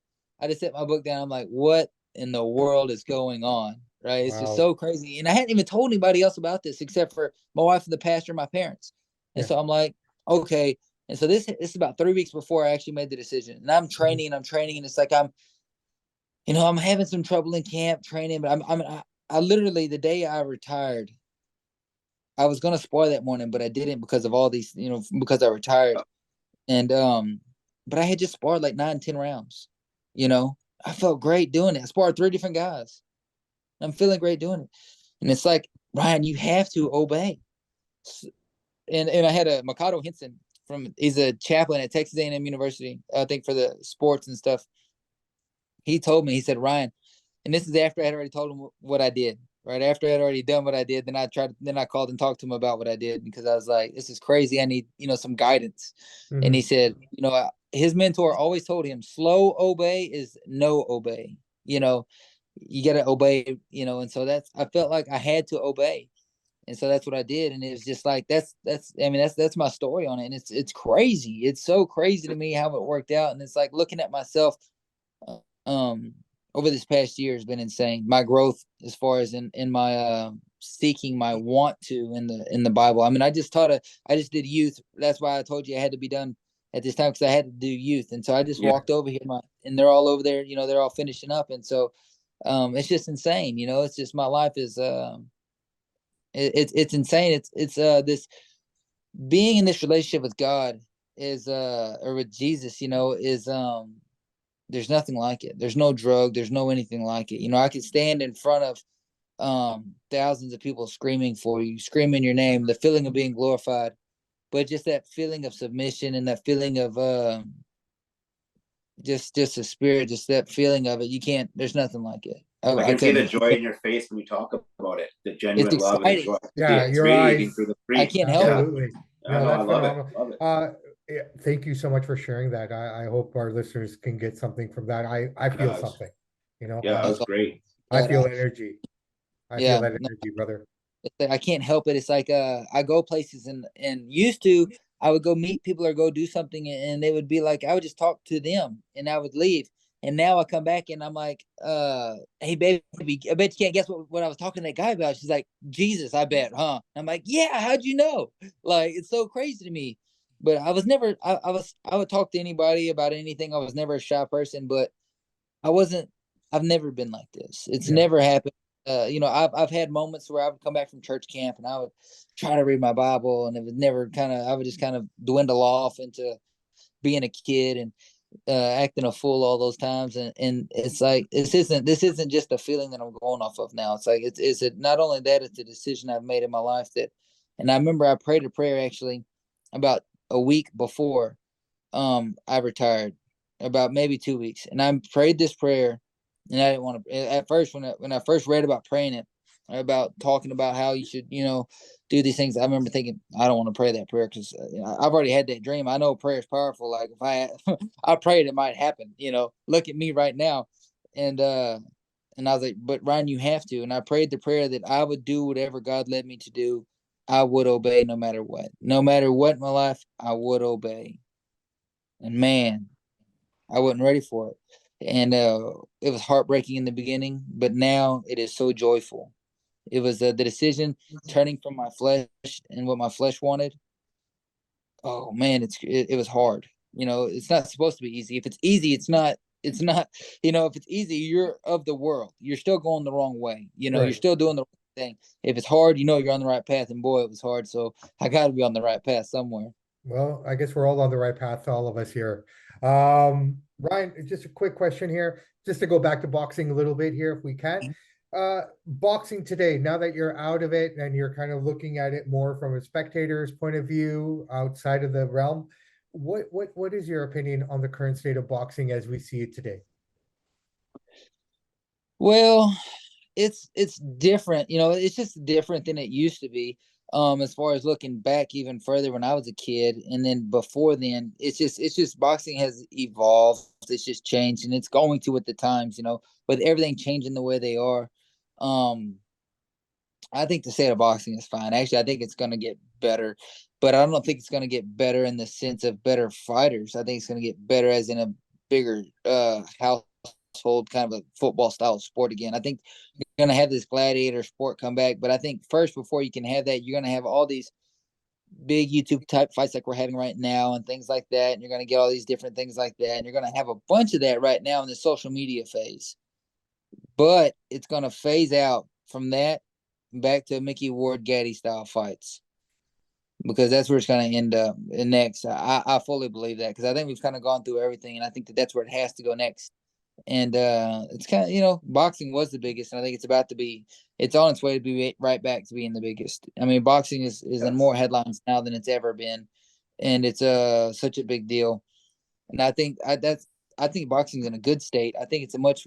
Speaker 2: I just set my book down. I'm like, what in the world is going on? Right? It's just so crazy. And I hadn't even told anybody else about this except for my wife and the pastor and my parents. And so I'm like, okay. And so this is about 3 weeks before I actually made the decision. And I'm training, and it's like I'm having some trouble in camp training, but I literally, the day I retired, I was gonna spar that morning, but I didn't because of all these, because I retired. And but I had just sparred like 9, 10 rounds. I felt great doing it. I sparred 3 different guys. I'm feeling great doing it. And it's like, Ryan, you have to obey. And I had a Mikado Henson he's a chaplain at Texas A&M University, I think for the sports and stuff. He told me, he said, Ryan, and this is after I had already told him what I did. Right after I had already done what I did, then I called and talked to him about what I did, because I was like, this is crazy. I need, some guidance. And he said, his mentor always told him, slow obey is no obey. You got to obey, and so I felt like I had to obey. And so that's what I did. And it was just like, that's my story on it. And it's crazy. It's so crazy to me how it worked out. And it's like looking at myself, over this past year has been insane. My growth as far as in my seeking my want to in the Bible. I mean, I just did youth. That's why I told you I had to be done at this time, because I had to do youth. And so I just walked over here, and they're all over there, they're all finishing up. And so it's just insane. It's just, my life is it's insane. It's this being in this relationship with God is or with Jesus, is there's nothing like it. There's no drug. There's no anything like it. I could stand in front of thousands of people screaming for you, screaming your name, the feeling of being glorified, but just that feeling of submission and that feeling of just a spirit, just that feeling of it. There's nothing like it.
Speaker 3: I can see the joy in your face when you talk about it, the genuine love and the joy.
Speaker 1: Yeah,
Speaker 3: it's
Speaker 1: your
Speaker 3: radiating
Speaker 1: eyes.
Speaker 3: through the
Speaker 2: I
Speaker 3: screen.
Speaker 2: can't help it.
Speaker 1: Absolutely. No, that's
Speaker 3: I love
Speaker 1: phenomenal.
Speaker 3: it. Love it.
Speaker 1: Yeah, thank you so much for sharing that. I hope our listeners can get something from that. I feel something,
Speaker 3: Yeah, that was great.
Speaker 1: I feel energy. I feel that
Speaker 2: no,
Speaker 1: energy, brother.
Speaker 2: I can't help it. It's like I go places and used to, I would go meet people or go do something, and they would be like, I would just talk to them and I would leave. And now I come back and I'm like, hey baby, I bet you can't guess what I was talking to that guy about. She's like, Jesus, I bet, huh? I'm like, yeah, how'd you know? Like, it's so crazy to me. But I was never, I would talk to anybody about anything. I was never a shy person, but I've never been like this. It's never happened. I've had moments where I would come back from church camp and I would try to read my Bible, and it would never I would just kind of dwindle off into being a kid and acting a fool all those times. And it's like, this isn't just a feeling that I'm going off of now. It's like, it's not only that, it's a decision I've made in my life and I remember I prayed a prayer actually about a week before I retired, about maybe 2 weeks, and I prayed this prayer. And I didn't want to, at first, when I first read about praying it, about talking about how you should, do these things, I remember thinking, I don't want to pray that prayer, because I've already had that dream. I know prayer is powerful. Like, if I prayed, it might happen. Look at me right now. And I was like, but Ryan, you have to. And I prayed the prayer that I would do whatever God led me to do. I would obey no matter what. No matter what in my life, I would obey. And man, I wasn't ready for it. And it was heartbreaking in the beginning, but now it is so joyful. It was the decision turning from my flesh and what my flesh wanted. Oh man, it was hard. It's not supposed to be easy. If it's easy, it's not. It's not. If it's easy, you're of the world. You're still going the wrong way. You're still doing the wrong thing. If it's hard, you're on the right path. And boy, it was hard. So I got to be on the right path somewhere.
Speaker 1: Well, I guess we're all on the right path, all of us here. Ryan, just a quick question here, just to go back to boxing a little bit here, if we can. Boxing today, now that you're out of it and you're kind of looking at it more from a spectator's point of view, outside of the realm, what is your opinion on the current state of boxing as we see it today?
Speaker 2: Well, it's different. It's just different than it used to be. As far as looking back even further when I was a kid, and then before then, it's just boxing has evolved. It's just changed, and it's going to with the times. With everything changing the way they are. I think the state of boxing is fine. Actually, I think it's going to get better, but I don't think it's going to get better in the sense of better fighters. I think it's going to get better as in a bigger household, kind of a football style sport again. I think you're going to have this gladiator sport come back, but I think first, before you can have that, you're going to have all these big YouTube type fights like we're having right now and things like that. And you're going to get all these different things like that. And you're going to have a bunch of that right now in the social media phase. but it's going to phase out from that back to Mickey Ward Gaddy style fights, because that's where it's going to end up next. I fully believe that, because I think we've kind of gone through everything, and I think that that's where it has to go next. And it's kind of, you know, boxing was the biggest, and I think it's on its way to be right back to being the biggest. I mean, boxing is in more headlines now than it's ever been, and it's such a big deal. And I think boxing's in a good state. I think it's a much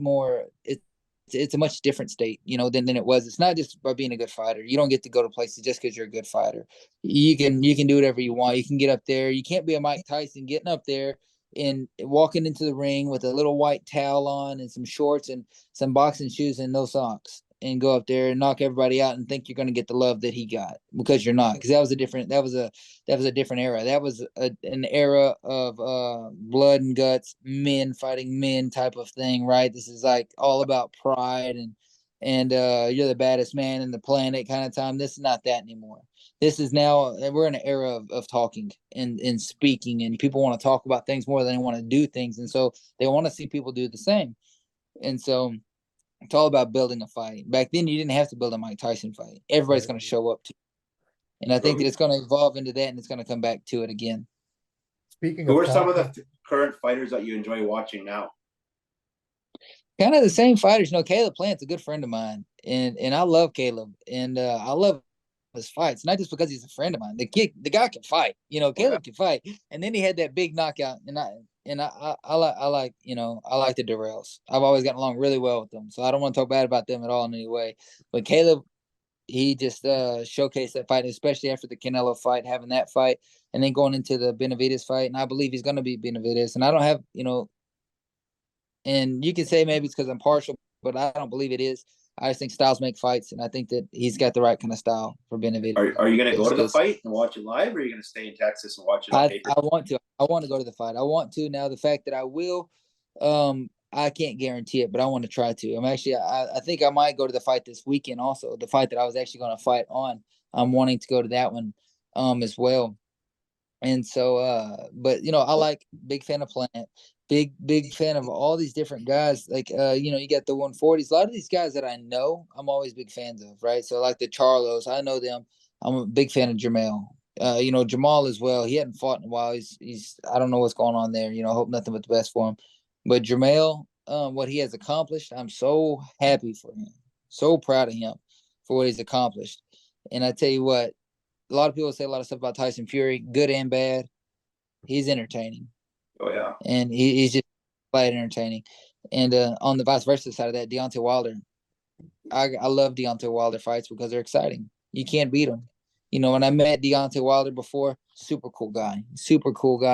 Speaker 2: different state, you know, than it was. It's not just by being a good fighter. You don't get to go to places just because you're a good fighter. You can do whatever you want. You can get up there. You can't be a Mike Tyson getting up there and walking into the ring with a little white towel on and some shorts and some boxing shoes and no socks, and go up there and knock everybody out and think you're going to get the love that he got, because you're not. Because that was a different era. That was an era of blood and guts, men fighting men type of thing, right? This is like all about pride and you're the baddest man in the planet kind of time. This is not that anymore. This is now, we're in an era of talking and speaking, and people want to talk about things more than they want to do things. And so they want to see people do the same. And so it's all about building a fight. Back then, you didn't have to build a Mike Tyson fight. Everybody's going to show up to it. And I think that it's going to evolve into that, and it's going to come back to it again.
Speaker 1: Speaking
Speaker 3: Who
Speaker 1: of
Speaker 3: are some of
Speaker 1: talking,
Speaker 3: the current fighters that you enjoy watching now?
Speaker 2: Kind of the same fighters. You know, Caleb Plant's a good friend of mine, and I love Caleb, and I love his fights, not just because he's a friend of mine. The guy can fight. You know, Caleb can fight. And then he had that big knockout, and I like, you know, I like the Durrells. I've always gotten along really well with them, so I don't want to talk bad about them at all in any way. But Caleb, he just showcased that fight, especially after the Canelo fight, having that fight, and then going into the Benavidez fight. And I believe he's going to beat Benavidez. And I don't have, you know, and you can say maybe it's because I'm partial, but I don't believe it is. I just think styles make fights, and I think that he's got the right kind of style for Benavidez.
Speaker 3: Are you going to go to the fight and watch it live, or are you going to stay in Texas and watch it on paper?
Speaker 2: I want to. I want to go to the fight. I want to. Now, the fact that I will, I can't guarantee it, but I want to try to. I'm actually, I think I might go to the fight this weekend also. The fight that I was actually going to fight on, I'm wanting to go to that one as well. And so, but you know, I like, big fan of Plant, big fan of all these different guys. Like, you know, you got the 140s. A lot of these guys that I know, I'm always big fans of, right? So like the Charlos, I know them. I'm a big fan of Jamel. You know, Jamal as well. He hadn't fought in a while. He's I don't know what's going on there. You know, hope nothing but the best for him. But Jamel, what he has accomplished, I'm so happy for him. So proud of him for what he's accomplished. And I tell you what, a lot of people say a lot of stuff about Tyson Fury, good and bad. He's entertaining.
Speaker 3: Oh yeah,
Speaker 2: and he's just quite entertaining. And on the vice versa side of that, Deontay Wilder, I love Deontay Wilder fights because they're exciting. You can't beat them. You know, when I met Deontay Wilder before, super cool guy,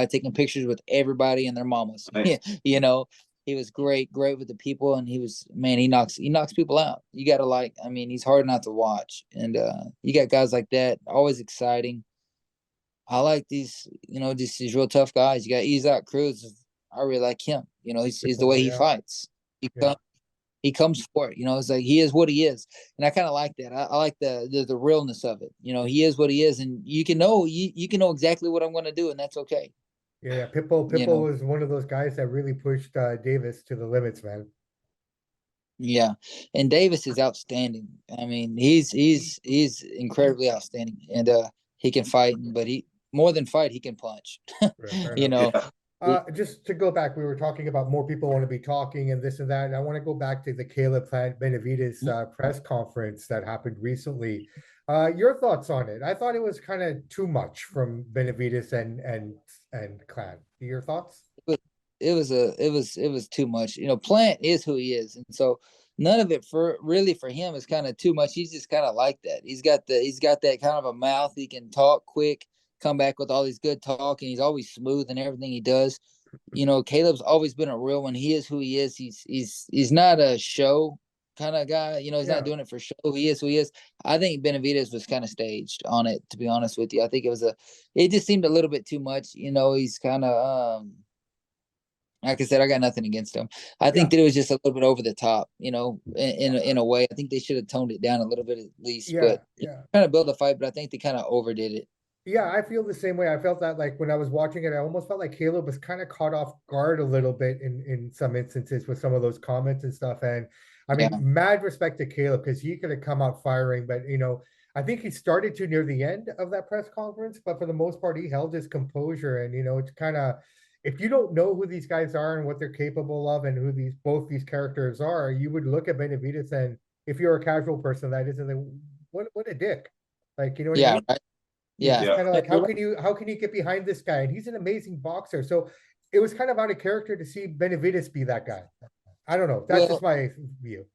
Speaker 2: taking pictures with everybody and their mamas.
Speaker 3: nice.
Speaker 2: You know, he was great with the people, and he knocks people out. You gotta like, I mean, he's hard not to watch. And you got guys like that, always exciting. I like these, you know, these real tough guys. You got Isaac Cruz. I really like him. You know, he's the way he fights. He comes for it. You know, it's like he is what he is, and I kind of like that. I like the realness of it. You know, he is what he is, and you can know exactly what I'm going to do, and that's okay.
Speaker 1: Yeah, Pitbull was one of those guys that really pushed Davis to the limits, man.
Speaker 2: Yeah, and Davis is outstanding. I mean, he's incredibly outstanding, and he can fight, but he more than fight, he can punch.
Speaker 1: Fair
Speaker 2: You
Speaker 1: enough.
Speaker 2: know,
Speaker 1: Just to go back, we were talking about more people want to be talking and this and that. And I want to go back to the Caleb Plant Benavidez press conference that happened recently. Your thoughts on it? I thought it was kind of too much from Benavidez and Clan. Your thoughts?
Speaker 2: it was too much. You know, Plant is who he is, and so none of it for him is kind of too much. He's just kind of like that. He's got that kind of a mouth. He can talk quick, come back with all these good talk, and he's always smooth in everything he does. You know, Caleb's always been a real one. He is who he is. He's not a show kind of guy. You know, he's not doing it for show. He is who he is. I think Benavidez was kind of staged on it, to be honest with you. I think it just seemed a little bit too much. You know, he's kind of like I said, I got nothing against him. I think that it was just a little bit over the top, you know, in a way. I think they should have toned it down a little bit at least. But kind of build a fight, but I think they kind of overdid it.
Speaker 1: Yeah, I feel the same way. I felt that like when I was watching it, I almost felt like Caleb was kind of caught off guard a little bit in some instances with some of those comments and stuff. And I mean,
Speaker 2: Yeah.
Speaker 1: mad respect to Caleb because he could have come out firing, but I think he started to near the end of that press conference, but for the most part, he held his composure. And it's kind of, if you don't know who these guys are and what they're capable of, and who both these characters are, you would look at Benavidez, and if you're a casual person, that isn't like, what a dick. Like, you know what I
Speaker 2: Yeah.
Speaker 1: mean?
Speaker 2: Right.
Speaker 1: You're
Speaker 2: Yeah.
Speaker 1: just kind of
Speaker 2: No,
Speaker 1: like,
Speaker 2: you're
Speaker 1: how can you get behind this guy? And he's an amazing boxer. So it was kind of out of character to see Benavidez be that guy. I don't know. That's just
Speaker 2: Well,
Speaker 1: my view.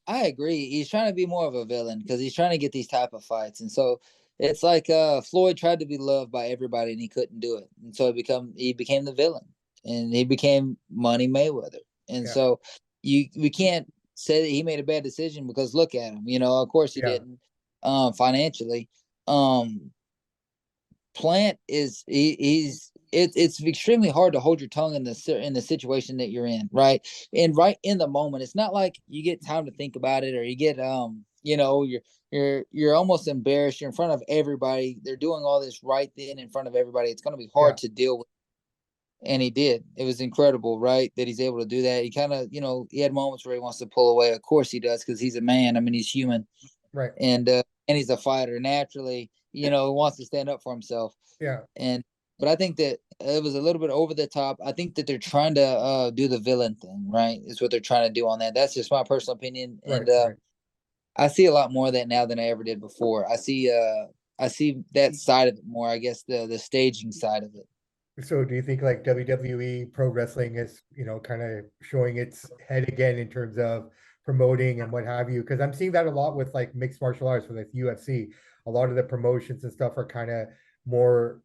Speaker 2: I agree. He's trying to be more of a villain because he's trying to get these type of fights. And so it's like Floyd tried to be loved by everybody and he couldn't do it. And so he became the villain and he became Money Mayweather. And
Speaker 1: Yeah.
Speaker 2: so we can't say that he made a bad decision because look at him. Of course he
Speaker 1: Yeah.
Speaker 2: didn't financially. Plant it's extremely hard to hold your tongue in the situation that you're in, right? And right in the moment, it's not like you get time to think about it, or you get you're almost embarrassed. You're in front of everybody. They're doing all this right then in front of everybody. It's going to be hard to deal with. And he did. It was incredible, right? That he's able to do that. He kind of, he had moments where he wants to pull away. Of course he does, because he's a man. I mean, he's human.
Speaker 1: Right.
Speaker 2: And he's a fighter. Naturally, he wants to stand up for himself.
Speaker 1: Yeah.
Speaker 2: But I think that it was a little bit over the top. I think that they're trying to do the villain thing, right? Is what they're trying to do on that. That's just my personal opinion.
Speaker 1: Right.
Speaker 2: And
Speaker 1: Right.
Speaker 2: I see a lot more of that now than I ever did before. I see that side of it more, I guess, the staging side of it.
Speaker 1: So do you think like WWE Pro Wrestling is, kind of showing its head again in terms of promoting and what have you? Because I'm seeing that a lot with like mixed martial arts, with like UFC. A lot of the promotions and stuff are kind of more,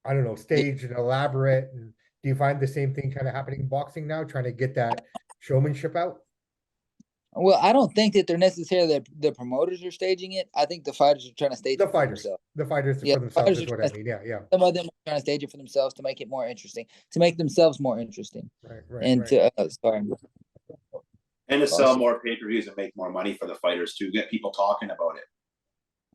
Speaker 1: I don't know, staged and elaborate. And do you find the same thing kind of happening in boxing now, trying to get that showmanship out?
Speaker 2: Well, I don't think that they're necessarily the promoters are staging it. I think the fighters are trying to stage
Speaker 1: The
Speaker 2: it for
Speaker 1: fighters,
Speaker 2: themselves.
Speaker 1: the fighters
Speaker 2: Yeah,
Speaker 1: for themselves
Speaker 2: fighters
Speaker 1: is
Speaker 2: are
Speaker 1: what I
Speaker 2: trying to,
Speaker 1: mean. Yeah. Yeah.
Speaker 2: some of them are trying to stage it for themselves to make it more interesting, to make themselves more interesting,
Speaker 1: Right. Right.
Speaker 2: and
Speaker 1: Right.
Speaker 2: to sorry.
Speaker 3: And to sell more pay-per-views and make more money for the fighters too, get people talking about it.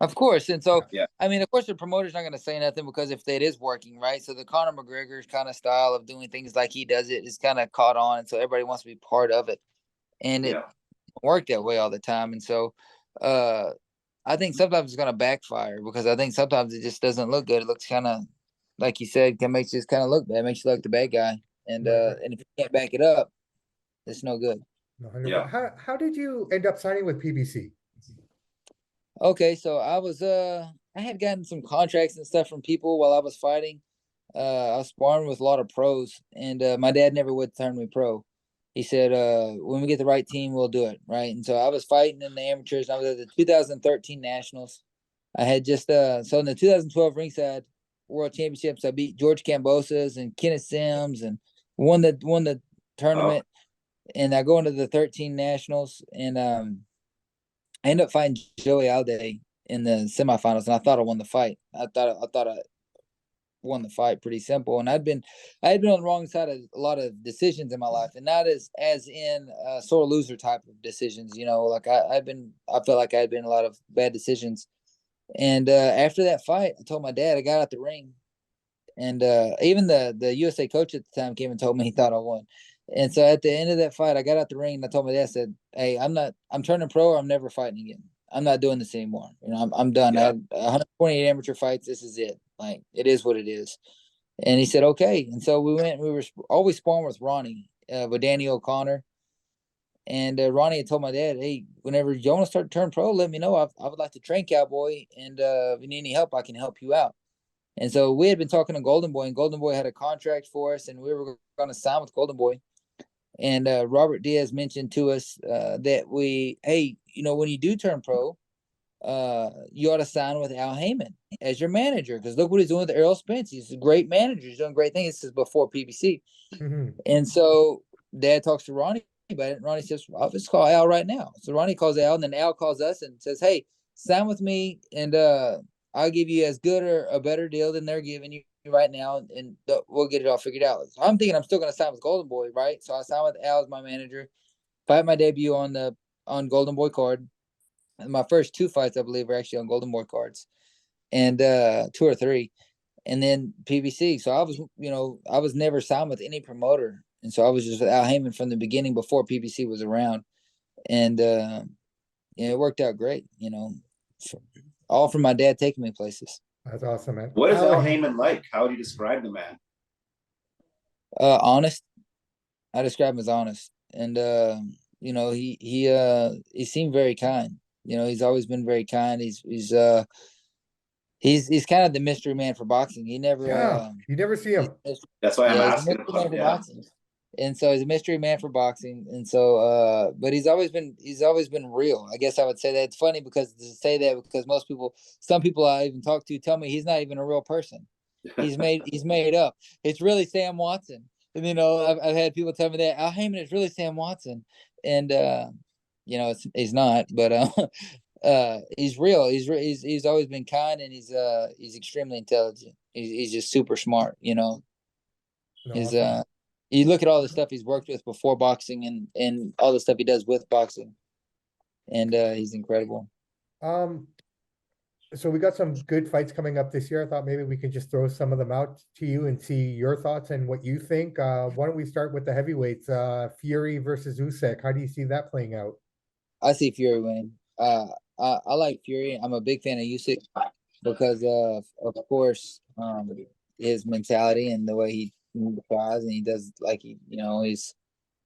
Speaker 2: Of course. And so,
Speaker 3: Yeah.
Speaker 2: I mean, of course, the promoter's not going to say nothing because if it is working, right? So the Conor McGregor kind of style of doing things like he does it is kind of caught on. And so everybody wants to be part of it. And it don't work that way all the time. And so I think sometimes it's going to backfire because I think sometimes it just doesn't look good. It looks kind of, like you said, can make you just kind of look bad. It makes you look the bad guy. And
Speaker 1: Right.
Speaker 2: and if you can't back it up, it's no good.
Speaker 1: No, how did you end up signing with PBC?
Speaker 2: Okay, so I had gotten some contracts and stuff from people while I was fighting. I was sparring with a lot of pros, and my dad never would turn me pro. He said, when we get the right team, we'll do it, right? And so I was fighting in the amateurs, and I was at the 2013 Nationals. I had just so in the 2012 Ringside World Championships, I beat George Kambosos and Kenneth Sims and won the tournament. And I go into the 13 Nationals, and I ended up fighting Joey Alday in the semifinals, and I thought I won the fight. I thought I won the fight pretty simple. And I had been on the wrong side of a lot of decisions in my life, and not as in sore loser type of decisions. Like I felt like I had been in a lot of bad decisions. And after that fight, I told my dad. I got out the ring, and even the USA coach at the time came and told me he thought I won. And so at the end of that fight, I got out the ring and I told my dad, I said, "Hey, I'm turning pro. Or I'm never fighting again. I'm not doing this anymore. I'm done.
Speaker 3: Yeah.
Speaker 2: I had 128 amateur fights. This is it. Like, it is what it is." And he said, "Okay." And so we went. We were always sparring with Ronnie, with Danny O'Connor. And Ronnie had told my dad, "Hey, whenever you want to start to turn pro, let me know. I would like to train Cowboy, and if you need any help, I can help you out." And so we had been talking to Golden Boy, and Golden Boy had a contract for us, and we were going to sign with Golden Boy. And Robert Diaz mentioned to us that hey, when you do turn pro, you ought to sign with Al Heyman as your manager, because look what he's doing with Errol Spence. He's a great manager. He's doing great things. This is before PBC.
Speaker 1: Mm-hmm.
Speaker 2: And so Dad talks to Ronnie about it, and Ronnie says, "I'll just call Al right now." So Ronnie calls Al, and then Al calls us and says, "Hey, sign with me, and I'll give you as good or a better deal than they're giving you right now, and we'll get it all figured out." So I'm thinking I'm still going to sign with Golden Boy, right? So I signed with Al as my manager, fight my debut on Golden Boy card. And my first two fights, I believe, were actually on Golden Boy cards, and two or three, and then PBC. So I was never signed with any promoter, and so I was just with Al Heyman from the beginning before PBC was around. and it worked out great. All from my dad taking me places.
Speaker 1: That's awesome, man.
Speaker 3: What is Al Heyman like? How would you describe the man?
Speaker 2: Honest. I describe him as honest, and he seemed very kind. He's always been very kind. He's kind of the mystery man for boxing. He never
Speaker 1: you never see him.
Speaker 3: That's why I'm
Speaker 2: he's a
Speaker 3: asking
Speaker 2: mystery man
Speaker 3: about
Speaker 2: for
Speaker 3: yeah.
Speaker 2: boxing. And so he's a mystery man for boxing. And so but he's always been real. I guess I would say that. It's funny because some people I even talk to tell me he's not even a real person. He's made up. It's really Sam Watson. And I've had people tell me that Al Heyman is really Sam Watson. And he's not, but he's real. He's always been kind, and he's extremely intelligent. He's just super smart.
Speaker 1: No,
Speaker 2: He's
Speaker 1: awesome.
Speaker 2: you look at all the stuff he's worked with before boxing and all the stuff he does with boxing, and he's incredible.
Speaker 1: So we got some good fights coming up this year. I thought maybe we could just throw some of them out to you and see your thoughts and what you think. Why don't we start with the heavyweights? Fury versus Usyk. How do you see that playing out?
Speaker 2: I see Fury winning. I like Fury. I'm a big fan of Usyk because of course, his mentality and the way he tries and he does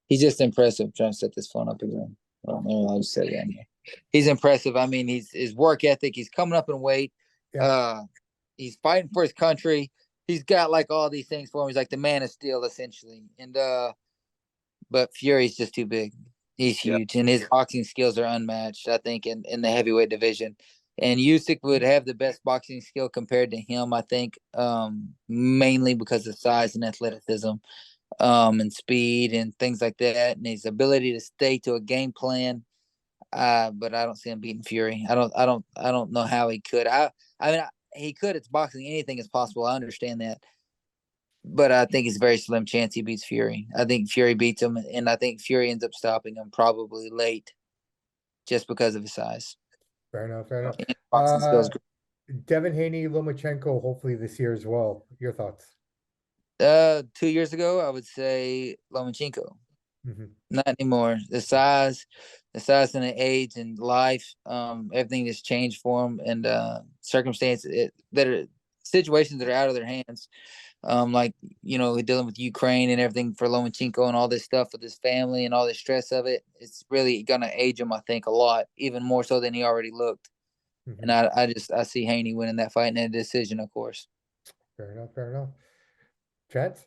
Speaker 2: he's just impressive. I'm trying to set this phone up again. I'll just say that. He's impressive. I mean, his work ethic. He's coming up in weight.
Speaker 1: Yeah.
Speaker 2: He's fighting for his country. He's got like all these things for him. He's like the man of steel, essentially. And but Fury's just too big. He's huge, and his boxing skills are unmatched, I think, in the heavyweight division. And Usyk would have the best boxing skill compared to him, I think, mainly because of size and athleticism, and speed and things like that, and his ability to stay to a game plan. But I don't see him beating Fury. I don't know how he could. He could. It's boxing. Anything is possible. I understand that. But I think it's a very slim chance he beats Fury. I think Fury beats him, and I think Fury ends up stopping him probably late just because of his size.
Speaker 1: Fair enough. Fair enough.
Speaker 2: Boxing skills.
Speaker 1: Devin Haney, Lomachenko, hopefully this year as well. Your thoughts?
Speaker 2: 2 years ago, I would say Lomachenko.
Speaker 1: Mm-hmm.
Speaker 2: Not anymore. The size and the age and life, everything has changed for him, and circumstances that are situations that are out of their hands. Like dealing with Ukraine and everything for Lomachenko and all this stuff with his family and all the stress of it. It's really gonna age him, I think, a lot, even more so than he already looked.
Speaker 1: Mm-hmm.
Speaker 2: And I see Haney winning that fight in a decision, of course.
Speaker 1: Fair enough. Fair enough. Chance?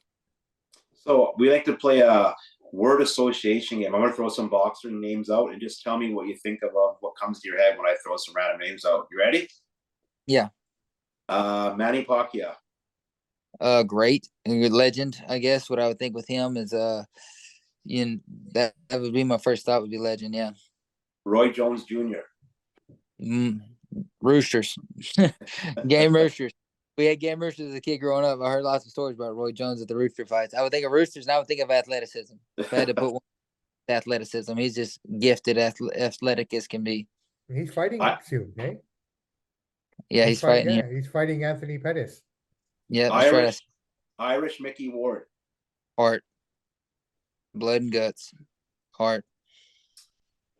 Speaker 3: So we like to play a word association game. I'm going to throw some boxing names out and just tell me what you think of what comes to your head when I throw some random names out. You ready?
Speaker 2: Yeah.
Speaker 3: Manny Pacquiao.
Speaker 2: Great, a good legend, I guess. What I would think with him is that would be my first thought would be legend. Yeah.
Speaker 3: Roy Jones Jr.
Speaker 2: Roosters. Game roosters. We had game roosters as a kid growing up. I heard lots of stories about Roy Jones at the rooster fights. I would think of roosters, and I would think of athleticism. If I had to put one, athleticism, he's just gifted, athletic as can be.
Speaker 1: He's fighting soon, eh?
Speaker 2: Yeah, he's fighting.
Speaker 1: Yeah, he's fighting Anthony Pettis.
Speaker 2: Yeah,
Speaker 3: that's Irish Mickey Ward.
Speaker 2: Heart, blood and guts, heart.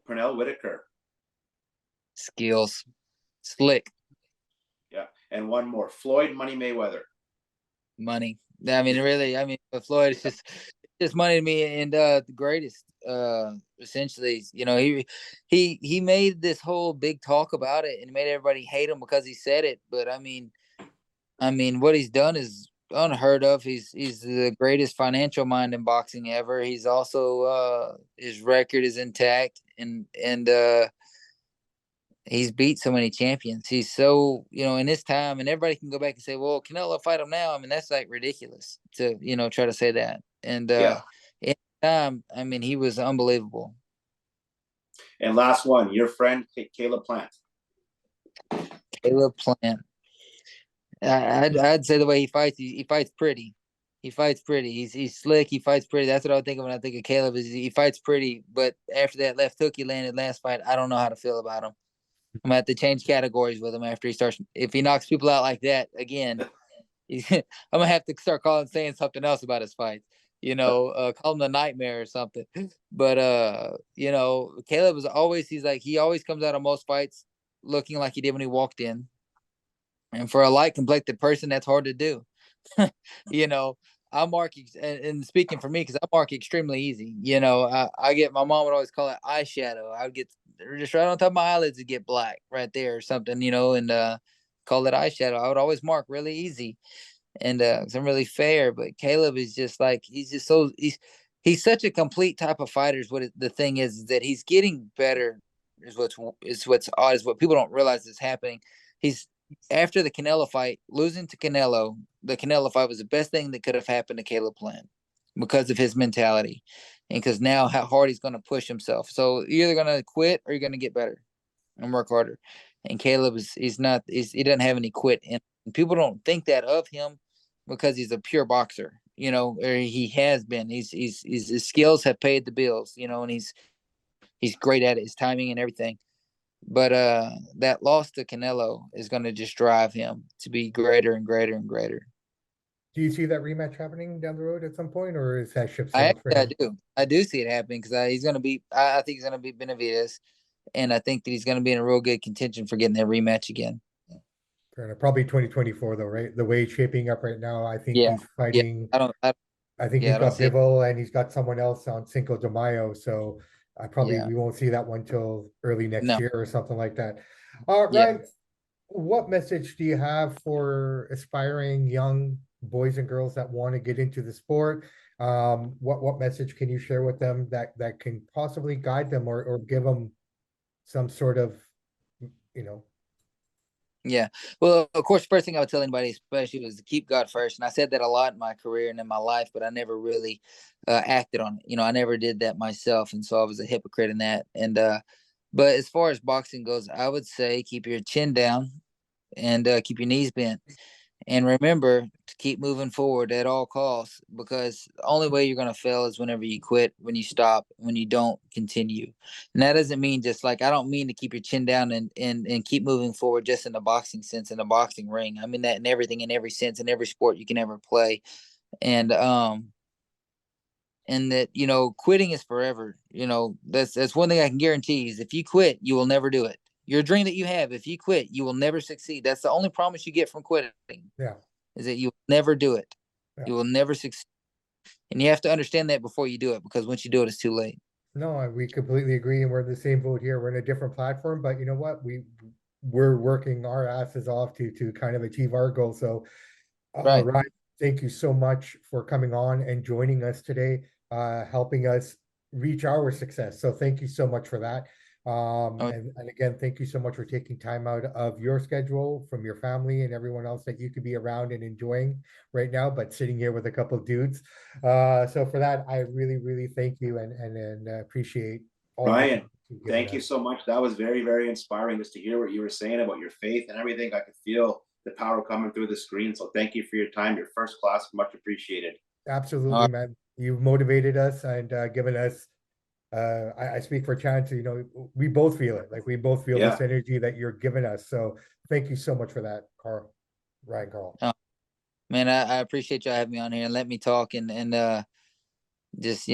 Speaker 3: Pernell Whitaker.
Speaker 2: Skills, slick.
Speaker 3: Yeah, and one more, Floyd Money Mayweather.
Speaker 2: Money. I mean, really. I mean, Floyd is just money to me, and the greatest. Essentially, he made this whole big talk about it and made everybody hate him because he said it. But I mean, what he's done is unheard of. He's the greatest financial mind in boxing ever. He's also his record is intact, and he's beat so many champions. He's so, in his time, and everybody can go back and say, well, Canelo fight him now. I mean, that's like ridiculous to, try to say that. And in time, I mean, he was unbelievable.
Speaker 3: And last one, your friend, Caleb Plant.
Speaker 2: Caleb Plant. I'd say the way he fights, he fights pretty. He fights pretty. He's slick. He fights pretty. That's what I would think of when I think of Caleb. Is he fights pretty, but after that left hook he landed last fight, I don't know how to feel about him. I'm gonna have to change categories with him after he starts. If he knocks people out like that again, I'm gonna have to start saying something else about his fights. call him the nightmare or something. But Caleb is always, he always comes out of most fights looking like he did when he walked in. And for a light complected person, that's hard to do. I mark, and speaking for me, because I mark extremely easy. I get, my mom would always call it eyeshadow. I would get just right on top of my eyelids to get black right there or something, and call it eyeshadow. I would always mark really easy, and 'cause I'm really fair. But Caleb is just like, he's such a complete type of fighter. Is what the thing is that he's getting better. What's odd is what people don't realize is happening. He's After the Canelo fight, losing to Canelo, the Canelo fight was the best thing that could have happened to Caleb Plant because of his mentality and because now how hard he's going to push himself. So you're either going to quit or you're going to get better and work harder. And Caleb he doesn't have any quit. And people don't think that of him because he's a pure boxer, or he has been. His skills have paid the bills, and he's great at it, his timing and everything. But that loss to Canelo is going to just drive him to be greater and greater and greater.
Speaker 1: Do you see that rematch happening down the road at some point, or is that ship sailed for him?
Speaker 2: I do see it happening because he's going to be. I think he's going to beat Benavidez, and I think that he's going to be in a real good contention for getting that rematch again.
Speaker 1: Fair enough. Probably 2024 though, right? The way it's shaping up right now, I think
Speaker 2: Yeah,
Speaker 1: he's fighting.
Speaker 2: Yeah.
Speaker 1: I think he's got Bivol and he's got someone else on Cinco de Mayo. So we won't see that one till early next year or something like that. Ryan, what message do you have for aspiring young boys and girls that want to get into the sport? What message can you share with them that can possibly guide them or give them some sort of,
Speaker 2: Yeah. Well, of course, first thing I would tell anybody, especially, was to keep God first. And I said that a lot in my career and in my life, but I never really acted on it. I never did that myself. And so I was a hypocrite in that. And, but as far as boxing goes, I would say keep your chin down and keep your knees bent. And remember to keep moving forward at all costs, because the only way you're going to fail is whenever you quit, when you stop, when you don't continue. And that doesn't mean just like, I don't mean to keep your chin down and keep moving forward just in the boxing sense, in the boxing ring. I mean that in everything, in every sense, in every sport you can ever play. And that, quitting is forever. That's one thing I can guarantee is if you quit, you will never do it. Your dream that you have, if you quit, you will never succeed. That's the only promise you get from quitting.
Speaker 1: Yeah.
Speaker 2: Is that you will never do it.
Speaker 1: Yeah.
Speaker 2: You will never succeed. And you have to understand that before you do it, because once you do it, it's too late.
Speaker 1: No, we completely agree, and we're in the same boat here. We're in a different platform, but you know what? We're working our asses off to kind of achieve our goal. So,
Speaker 2: Right.
Speaker 1: Ryan, thank you so much for coming on and joining us today, helping us reach our success. So thank you so much for that. And again, thank you so much for taking time out of your schedule from your family and everyone else that you could be around and enjoying right now, but sitting here with a couple of dudes. So for that, I really, really thank you and appreciate all.
Speaker 3: Ryan, thank you so much. That was very, very inspiring just to hear what you were saying about your faith and everything. I could feel the power coming through the screen. So thank you for your time. You're first class, much appreciated.
Speaker 1: Absolutely, man. You've motivated us and given us I speak for Chance, we both feel it. Like we both feel this energy that you're giving us. So thank you so much for that, Karl. Karl.
Speaker 2: Oh, man, I appreciate y'all having me on here and let me talk and just,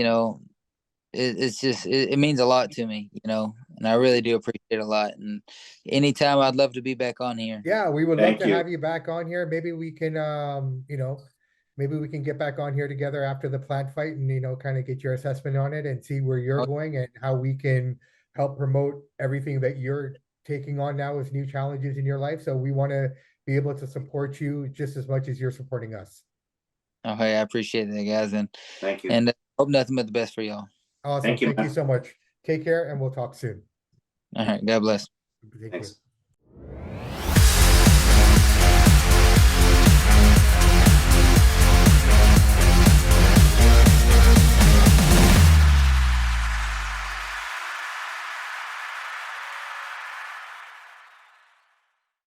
Speaker 2: it means a lot to me, and I really do appreciate it a lot. And anytime, I'd love to be back on here.
Speaker 1: Yeah, we would love to have you back on here. Maybe we can, maybe we can get back on here together after the Plant fight and, kind of get your assessment on it and see where you're going and how we can help promote everything that you're taking on now as new challenges in your life. So we want to be able to support you just as much as you're supporting us.
Speaker 2: Oh, hey, I appreciate it, guys. And
Speaker 3: thank you.
Speaker 2: And hope nothing but the best for y'all.
Speaker 1: Awesome. Thank you so much. Take care and we'll talk soon.
Speaker 2: All right. God bless.
Speaker 3: Thanks.